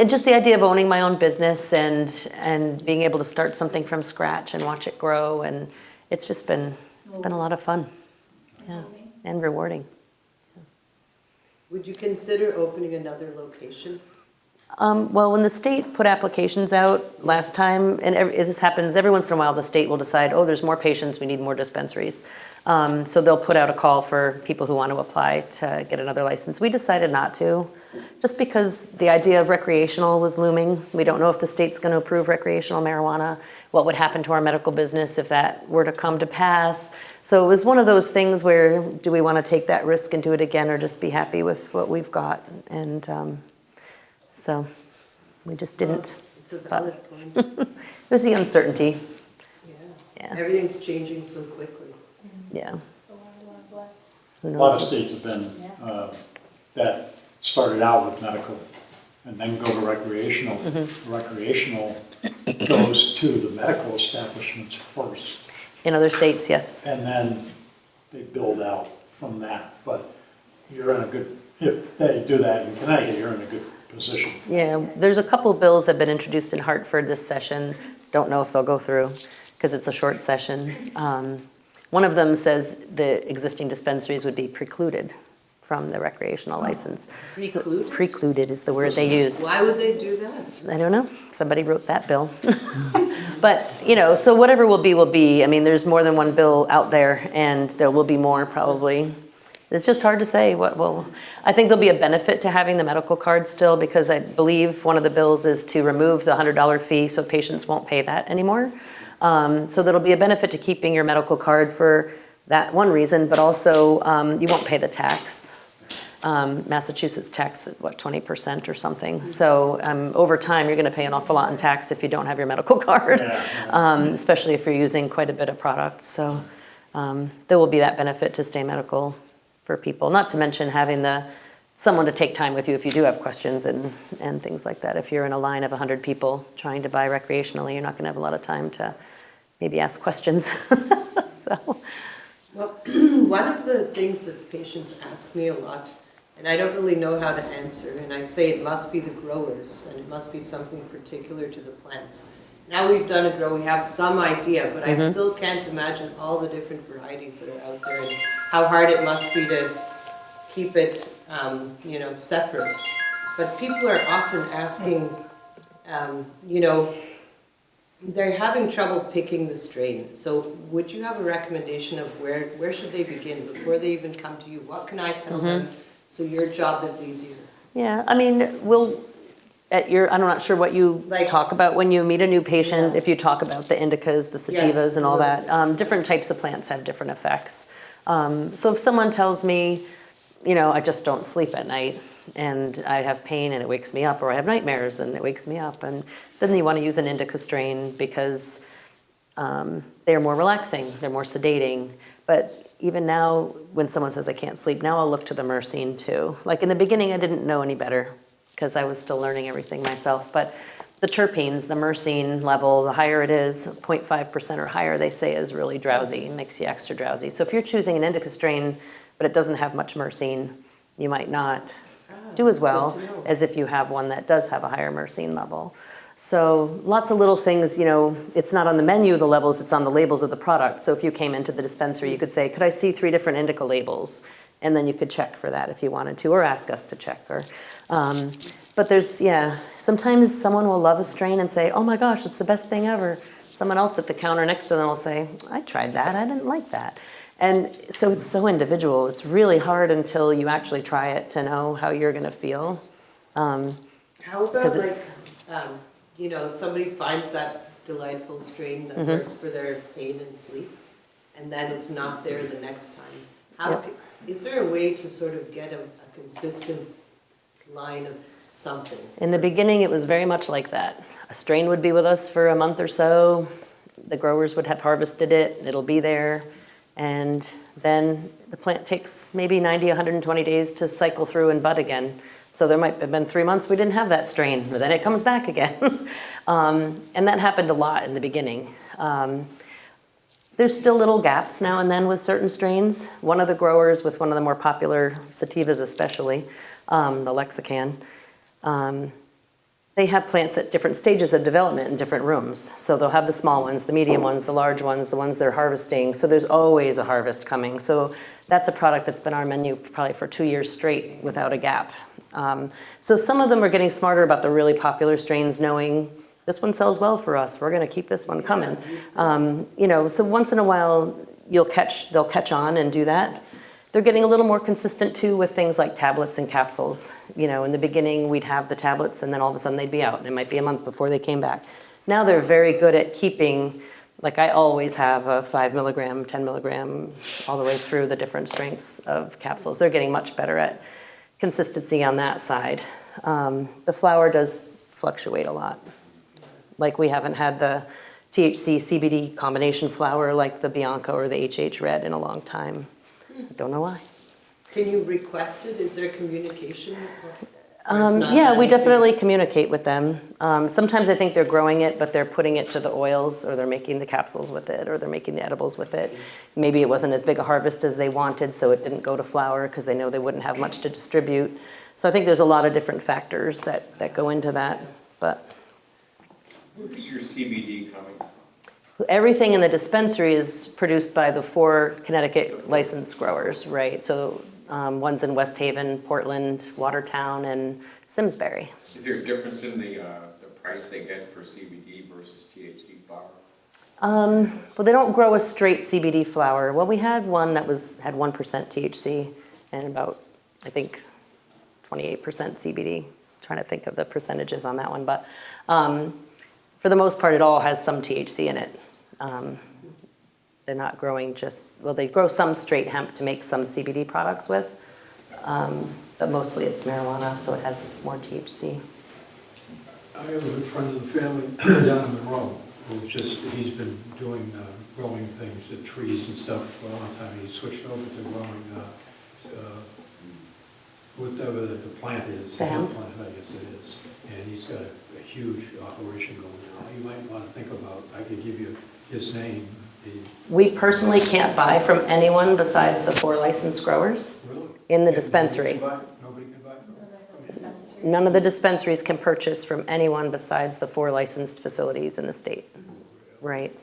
just the idea of owning my own business and being able to start something from scratch and watch it grow, and it's been a lot of fun. Yeah, and rewarding. Would you consider opening another location? Well, when the state put applications out last time, and this happens every once in a while, the state will decide, oh, there's more patients, we need more dispensaries. So they'll put out a call for people who want to apply to get another license. We decided not to, just because the idea of recreational was looming. We don't know if the state's going to approve recreational marijuana, what would happen to our medical business if that were to come to pass. So it was one of those things where, do we want to take that risk and do it again, or just be happy with what we've got? And so we just didn't. It's a valid point. It was the uncertainty. Yeah. Everything's changing so quickly. Yeah. Who A knows? lot of states have been, that started out with medical and then go to recreational. Recreational goes to the medical establishments first. In other states, yes. And then they build out from that. But you're in a good, if they do that in Connecticut, you're in a good position. Yeah, there's a couple of bills that have been introduced in Hartford this session. Don't know if they'll go through because it's a short session. One of them says the existing dispensaries would be precluded from the recreational license. Precluded? So, precluded is the word they used. Why would they do that? I don't know. Somebody wrote that bill. But, so whatever will be. I mean, there's more than one bill out there, and there will be more probably. It's just hard to say what will. I think there'll be a benefit to having the medical card still, because I believe one of the bills is to remove the $100 fee so patients won't pay that anymore. So there'll be a benefit to keeping your medical card for that one reason, but also you won't pay the tax. Massachusetts tax at 20% or something. So over time, you're going to pay an awful lot in tax if you don't have your medical card, especially if you're using quite a bit of product. So there will be that benefit to stay medical for people, not to mention having someone to take time with you if you do have questions and things like that. If you're in a line of 100 people trying to buy recreationally, you're not going to have a lot of time to maybe ask questions. So. Well, one of the things that patients ask me a lot, And I don't really know how to answer, and I say it must be the growers, and it must be something particular to the plants. Now we've done a grow, we have some idea, but I still can't imagine all the different varieties that are out there and how hard it must be to keep it, you know, separate. But people are often asking, you know, they're having trouble picking the strain. So would you have a recommendation of where should they begin before they even come to you? What can I tell them so your job is easier? Yeah, I mean, I'm not sure what you talk about when you meet a new patient, if you talk about the indicas, the sativas Yes, and all that. Different types of plants have different effects. So if someone tells me, you know, I just don't sleep at night and I have pain and it wakes me up, or I have nightmares and it wakes me up, and then you want to use an indica strain because they're more relaxing, they're more sedating. But even now, when someone says I can't sleep, now I'll look to the myrcene too. Like in the beginning, I didn't know any better because I was still learning everything myself. But the terpenes, the myrcene level, the higher it is, 0.5% or higher, they say is really drowsy, makes you extra drowsy. So if you're choosing an indica strain, but it doesn't have much myrcene, you might not do as well as if you have one that does have a higher myrcene level. So lots of little things, you know, it's not on the menu, the levels, it's on the labels of the product. So if you came into the dispensary, you could say, could I see 3 different indica labels? And then you could check for that if you wanted to, or ask us to check. Or, but there's, sometimes someone will love a strain and say, oh my gosh, it's the best thing ever. Someone else at the counter next to them will say, I tried that, I didn't like that. And so it's so individual. It's really hard until you actually try it to know how you're gonna feel. How about you know, somebody finds that delightful strain that works for their pain and sleep, and then it's not there the next time. Is there a way to sort of get a consistent line of something? In the beginning, it was very much like that. A strain would be with us for a month or so. The growers would have harvested it. It'll be there. And then the plant takes maybe 90, 120 days to cycle through and bud again. So there might have been 3 months we didn't have that strain, but then it comes back again. And that happened a lot in the beginning. There's still little gaps now and then with certain strains. One of the growers with one of the more popular sativas especially, the Lexican, they have plants at different stages of development in different rooms. So they'll have the small ones, the medium ones, the large ones, the ones they're harvesting. So there's always a harvest coming. So that's a product that's been on our menu probably for 2 years straight without a gap. So some of them are getting smarter about the really popular strains, knowing this one sells well for us. We're going to keep this one coming. You know, so once in a while they'll catch on and do that. They're getting a little more consistent too with things like tablets and capsules. You know, in the beginning we'd have the tablets and then all of a sudden they'd be out and it might be a month before they came back. Now they're very good at keeping, like I always have a 5 milligram, 10 milligram, all the way through the different strengths of capsules. They're getting much better at consistency on that side. The flower does fluctuate a lot. Like we haven't had the THC CBD combination flower like the Bianca or the HH Red in a long time. I don't know why. Can you request it? Is there communication? Or it's not Yeah, that we easy? definitely communicate with them. Sometimes I think they're growing it, but they're putting it to the oils, or they're making the capsules with it, or they're making the edibles with it. Maybe it wasn't as big a harvest as they wanted, so it didn't go to flower because they know they wouldn't have much to distribute. So I think there's a lot of different factors that go into that. But Where's your CBD coming from? everything in the dispensary is produced by the 4 Connecticut licensed growers, right? So one's in West Haven, Portland, Watertown, and Simsbury. Is there a difference in the price they get for CBD versus THC flower? Well, they don't grow a straight CBD flower. Well, we had one that had 1% THC and about, I think, 28% CBD. I'm trying to think of the percentages on that one, but for the most part, it all has some THC in it. They're not growing they grow some straight hemp to make some CBD products with, but mostly it's marijuana, so it has more THC. I have a friend of the family down in Monroe he's been doing growing things, trees and stuff for a long time. He switched over to growing whatever the plant is, the hemp plant, I guess it is. And he's got a huge operation going now. You might want to think about, I could give you his name. We personally can't buy from anyone besides the 4 licensed growers Really? in the dispensary. Nobody None of the dispensaries can purchase from anyone besides the 4 licensed facilities in the state. Right.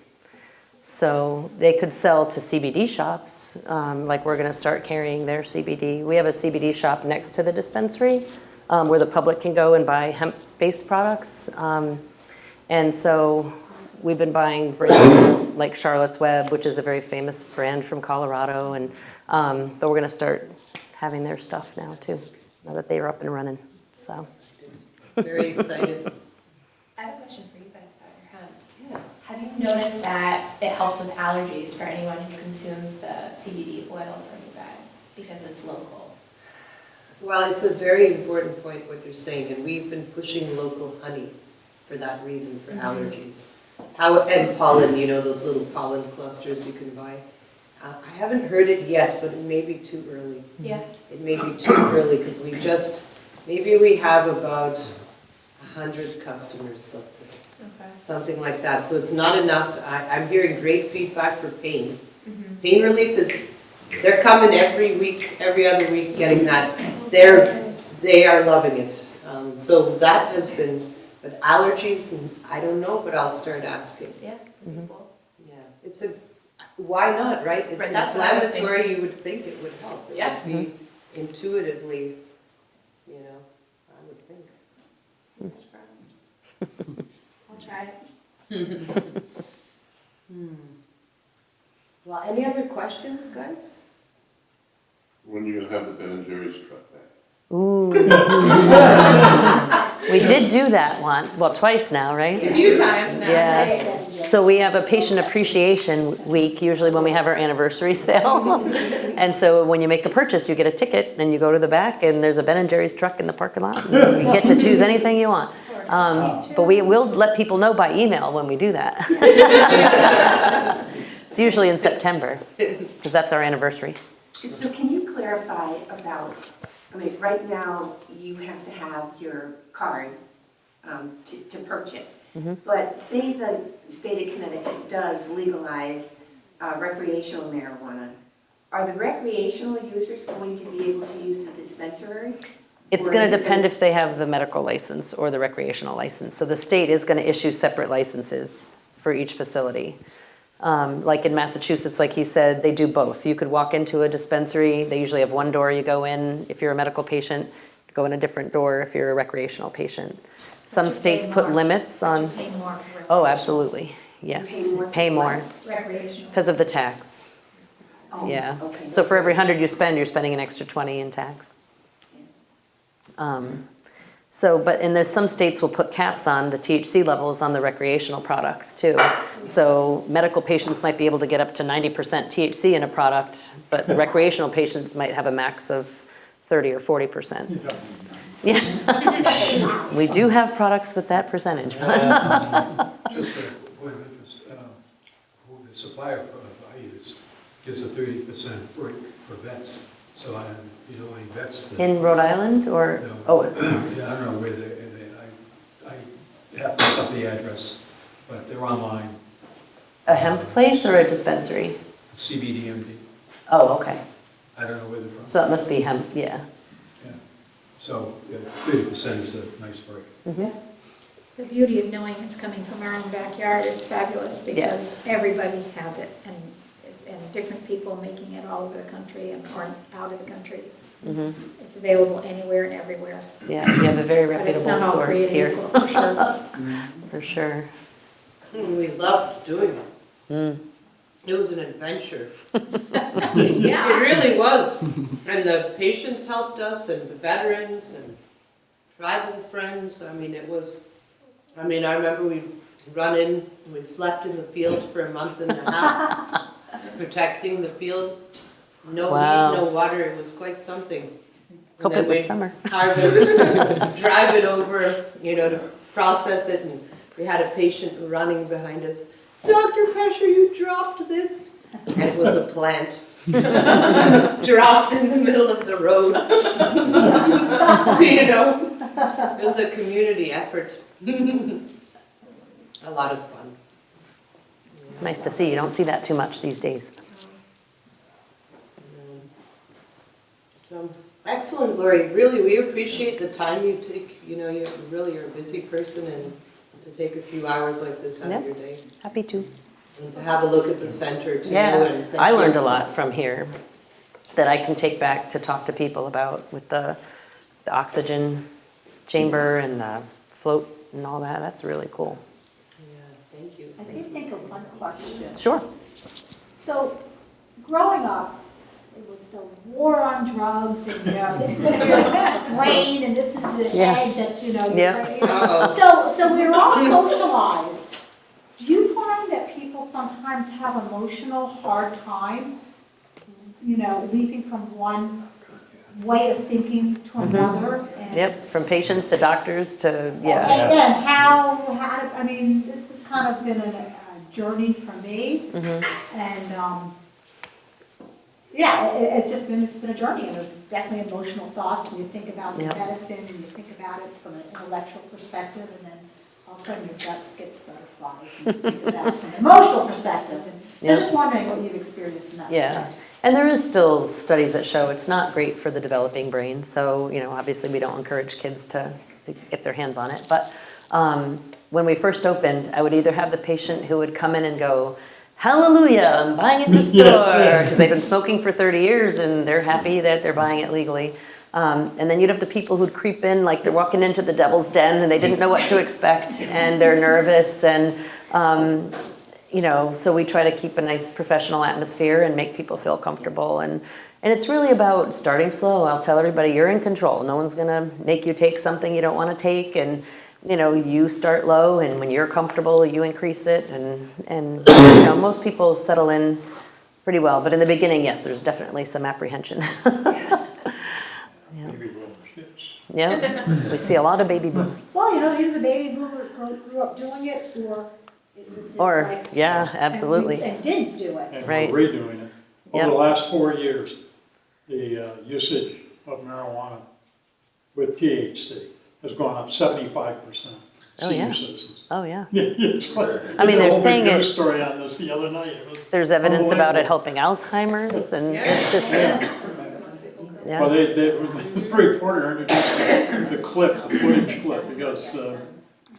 So they could sell to CBD shops, like we're going to start carrying their CBD. We have a CBD shop next to the dispensary where the public can go and buy hemp-based products. And so we've been buying brands like Charlotte's Web, which is a very famous brand from Colorado. And but we're going to start having their stuff now too, now that they are up and running. So Very excited. I have a question for you guys about your hemp. Yeah. Have you noticed that it helps with allergies for anyone who consumes the CBD oil from you guys because it's local? Well, it's a very important point what you're saying, and we've been pushing local honey for that reason, for allergies. And pollen, you know, those little pollen clusters you can buy. I haven't heard it yet, but it may be too early. Yeah. It may be too early because maybe we have about 100 customers, let's say. Okay. Something like that. So it's not enough. I'm hearing great feedback for pain. Pain relief is, they're coming every week, every other week getting that. They are loving it. So that has been, but allergies, I don't know, but I'll start asking. Yeah. Cool. Yeah. Why not, right? It's Right, that's what I was inflammatory, you would think it would help. It Yeah. would be intuitively, you know, I would think. Fingers crossed. I'll try it. Well, any other questions, guys? When are you gonna have the Ben and Jerry's truck back? ooh. We did do that twice now, right? A few times now. Yeah. So we have a patient appreciation week, usually when we have our anniversary sale. And so when you make a purchase, you get a ticket and you go to the back and there's a Ben & Jerry's truck in the parking lot. And you get to choose anything you want. But we will let people know by email when we do that. It's usually in September because that's our anniversary. So can you clarify about, I mean, right now you have to have your card to purchase. But say the state of Connecticut does legalize recreational marijuana. Are the recreational users going to be able to use the dispensary? It's going to depend if they have the medical license or the recreational license. So the state is going to issue separate licenses for each facility. Like in Massachusetts, like he said, they do both. You could walk into a dispensary. They usually have one door you go in if you're a medical patient, go in a different door if you're a recreational patient. Some states put limits on. Pay more for Oh, absolutely. Yes. Pay more recreational. because of the tax. Oh, Yeah. okay. So for every 100 you spend, you're spending an extra 20 in tax. And there's some states will put caps on the THC levels on the recreational products too. So medical patients might be able to get up to 90% THC in a product, but the recreational patients might have a max of 30 or 40%. Yeah. We do have products with that percentage. Just a point of interest, who the supplier I use gives a 30% break for vets. So you know any vets that... In Rhode Island or? No. Oh, Yeah, I don't know where I have to look up the address, but they're online. a hemp place or a dispensary? CBDMD. Oh, okay. I don't know where they're from. So it must be hemp, yeah. Yeah. So 30% is a nice break. The beauty of knowing it's coming from our own backyard is fabulous because Yes. everybody has it and different people making it all over the country or out of the country. It's available anywhere and everywhere. Yeah, you have a very But it's reputable not all source created here. equal, for sure. For sure. We loved doing it. Mm. It was an adventure. Yeah. It really was. And the patients helped us and the veterans and tribal friends. I mean, I remember we run in, we slept in the field for a month and a half, protecting the field. No Wow. heat, no water. It was quite something. And Hope then it was we summer. harvest, drive it over, to process it. And we had a patient running behind us. Dr. Pecher, you dropped this. And it was a plant. Dropped in the middle of the road. It was a community effort. A lot of fun. It's nice to see. You don't see that too much these days. So Excellent, Laurie. Really, we appreciate the time you take. You know, you're a busy person, and to take a few hours like this out of your day. Happy to. And to have a look at the center too. Yeah, And thank I you. learned a lot from here that I can take back to talk to people about with the oxygen chamber and the float and all that. That's really cool. Yeah, thank you. I did think of one question. Sure. So, growing up, it was the war on drugs, and, you know, this is your brain, and this is the Yeah. egg that's, you know, your Yeah. brain, you know. Uh-oh. So we're all socialized. Do you find that people sometimes have emotional hard time, you know, leaping from one way of thinking to another? And- Yep, from patients to doctors to, yeah. And then I mean, this has kind of been a journey for me, and, yeah, it's been a journey, and there's definitely emotional thoughts, and you think about the Yep. medicine, and you think about it from an intellectual perspective, and then all of a sudden your gut gets butterflies, and you think about it from an emotional perspective, and Yep. I'm just wondering what you've experienced in that Yeah, respect. and there is still studies that show it's not great for the developing brain. So, you know, obviously we don't encourage kids to get their hands on it. But when we first opened, I would either have the patient who would come in and go, "Hallelujah, I'm buying it in the store," because they've been smoking for 30 years and they're happy that they're buying it legally. And then you'd have the people who'd creep in like they're walking into the devil's den and they didn't know what to expect and they're nervous and you know, so we try to keep a nice professional atmosphere and make people feel comfortable. And it's really about starting slow. I'll tell everybody, you're in control. No one's going to make you take something you don't want to take. And, you know, you start low, and when you're comfortable, you increase it. And you know, most people settle in pretty well. But in the beginning, yes, there's definitely some apprehension. Maybe little shits. Yeah, we see a lot of baby boomers. Well, you know, either the baby boomers grew up doing it, or it was just Or, like. yeah, absolutely. And didn't do it. And Right. we're redoing it. Over Yep. the last 4 years, the usage of marijuana with THC has gone up 75%. Oh, Senior yeah. citizens. Oh, yeah. It's like- I mean, did a they're whole big saying it- news story on this the other night. It was There's evidence about it unbelievable. helping Alzheimer's, and it's just, Well, yeah. the reporter introduced the clip, the footage clip, because,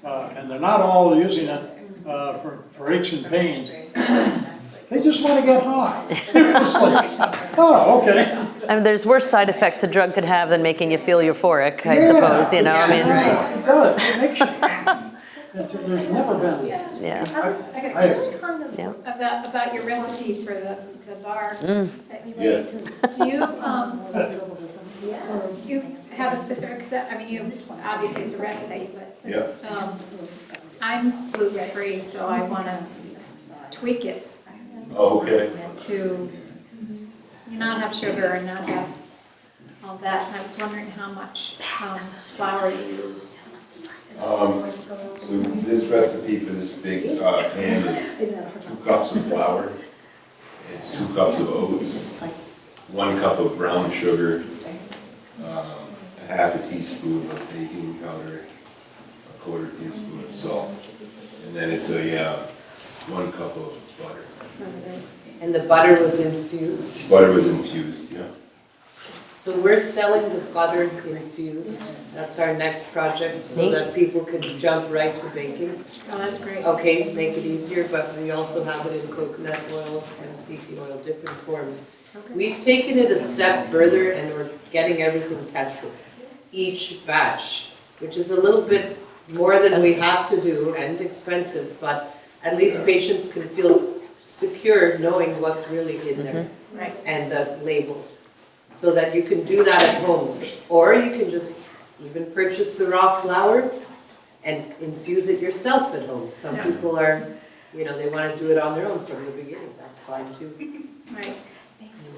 and they're not all using it for aches and pains. They just want to get high. It's like, oh, okay. I mean, there's worse side effects a drug could have than making you feel euphoric, I suppose, you know, I mean, It does, it makes you, there's never been. yeah. I got I- one comment Yeah. about your recipe for the bar that you Yes. made. Do you have a specific, 'cause I mean, obviously it's a recipe, but Yeah. I'm gluten-free, so I want to tweak it Oh, okay. to not have sugar and not have all that. And I was wondering how much flour you use. So this recipe for this big pan is 2 cups of flour, it's 2 cups of oats, 1 cup of brown sugar, a half a teaspoon of baking powder, a quarter teaspoon of salt, and then it's 1 cup of butter. And the butter was infused. Butter was infused, yeah. So we're selling the butter infused. That's our next project, so that people can jump right to baking. Oh, that's great. Okay, make it easier, but we also have it in coconut oil, MCT oil, different forms. We've taken it a step further and we're getting everything tested. Each batch, which is a little bit more than we have to do and expensive, but at least patients can feel secure knowing what's really in there. Right. And the label, so that you can do that at home. Or you can just even purchase the raw flour and infuse it yourself at home. Some people are, you know, they want to do it on their own from the beginning, that's fine too. Right.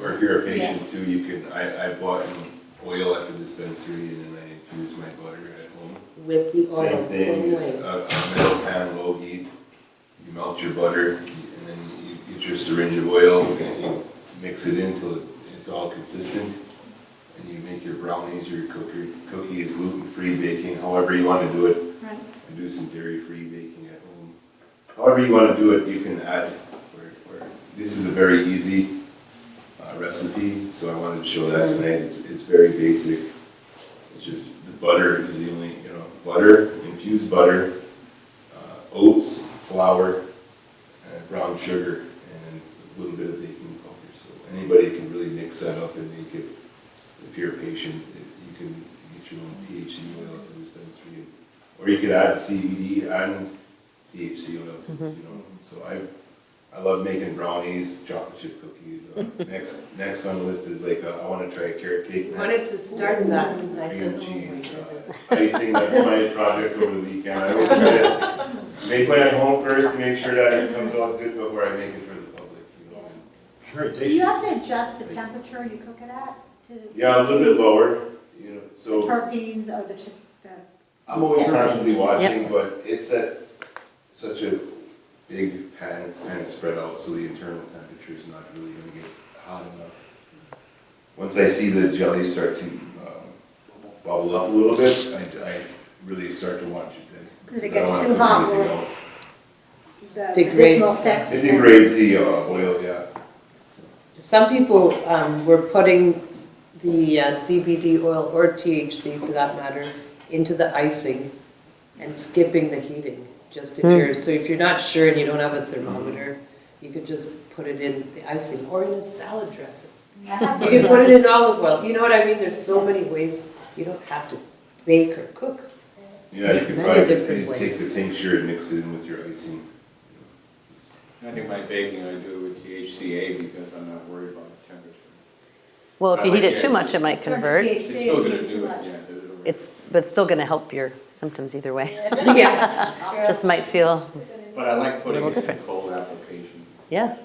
Or if you're a patient too, you can, I bought oil at the dispensary and then I infused my butter at home. With the oil, Same thing, same just way. a metal pan, low heat, you melt your butter, and then you get your syringe of oil, and you mix it in till it's all consistent, and you make your brownies, your cookies, gluten-free baking, however you want to do it. Right. And do some dairy-free baking at home. However you want to do it, you can add, this is a very easy recipe, so I wanted to show that tonight. It's very basic. It's just, the butter is the only, butter, infused butter, oats, flour, and brown sugar, and a little bit of baking powder. So anybody can really mix that up and make it, if you're a patient, you can get your own THC oil at the dispensary. Or you could add CBD and THC oil too, So I love making brownies, chocolate chip cookies. Next on the list is like, I want to try a carrot cake. I wanted to start that, and I Cream said, and oh my cheese, goodness. icing, that's my project over the weekend. I always try to make mine at home first to make sure that it comes out good before I make it for the public, Sure, it Do tastes. you have to adjust the temperature you cook it at to? Yeah, a little bit lower, The so terpenes or the I'm always constantly watching, but it's at such a big pan, it's kind of spread out, so the internal temperature is not really gonna get hot enough. Once I see the jelly start to bubble up a little bit, I really start to watch it then. Because if it I don't gets wanna too cook hot, anything will out. the Degrades. medicinal effects. It degrades the oil, yeah. Some people were putting the CBD oil, or THC for that matter, into the icing and skipping the heating. Just if you're not sure and you don't have a thermometer, you could just put it in the icing or in a salad dressing. You can put it in olive oil. You know what I mean? There's so many ways. You don't have to bake or cook. Yeah, you There's could many probably different take ways. the tincture and mix it in with your icing. I think my baking, I do it with THCA because I'm not worried about the temperature. Well, if you heat it too much, it might convert. It's still gonna do it, yeah. But it's still going to help your symptoms either way. Yeah. Just might feel, But I like putting little it in different. cold application, yeah,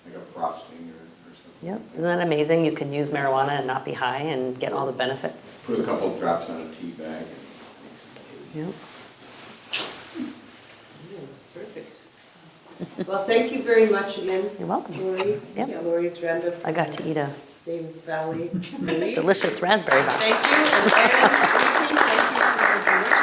like a frosting or something. yep. Isn't that amazing? You can use marijuana and not be high and get all the benefits. It's Put a just- couple drops on a tea bag and Yep. Perfect. Well, thank you very much again, You're welcome. Laurie. Yep. Yeah, Laurie Zrenda. I got to eat a Thames Valley. Marie. delicious raspberry bar. Thank you, and Aaron, thank you for the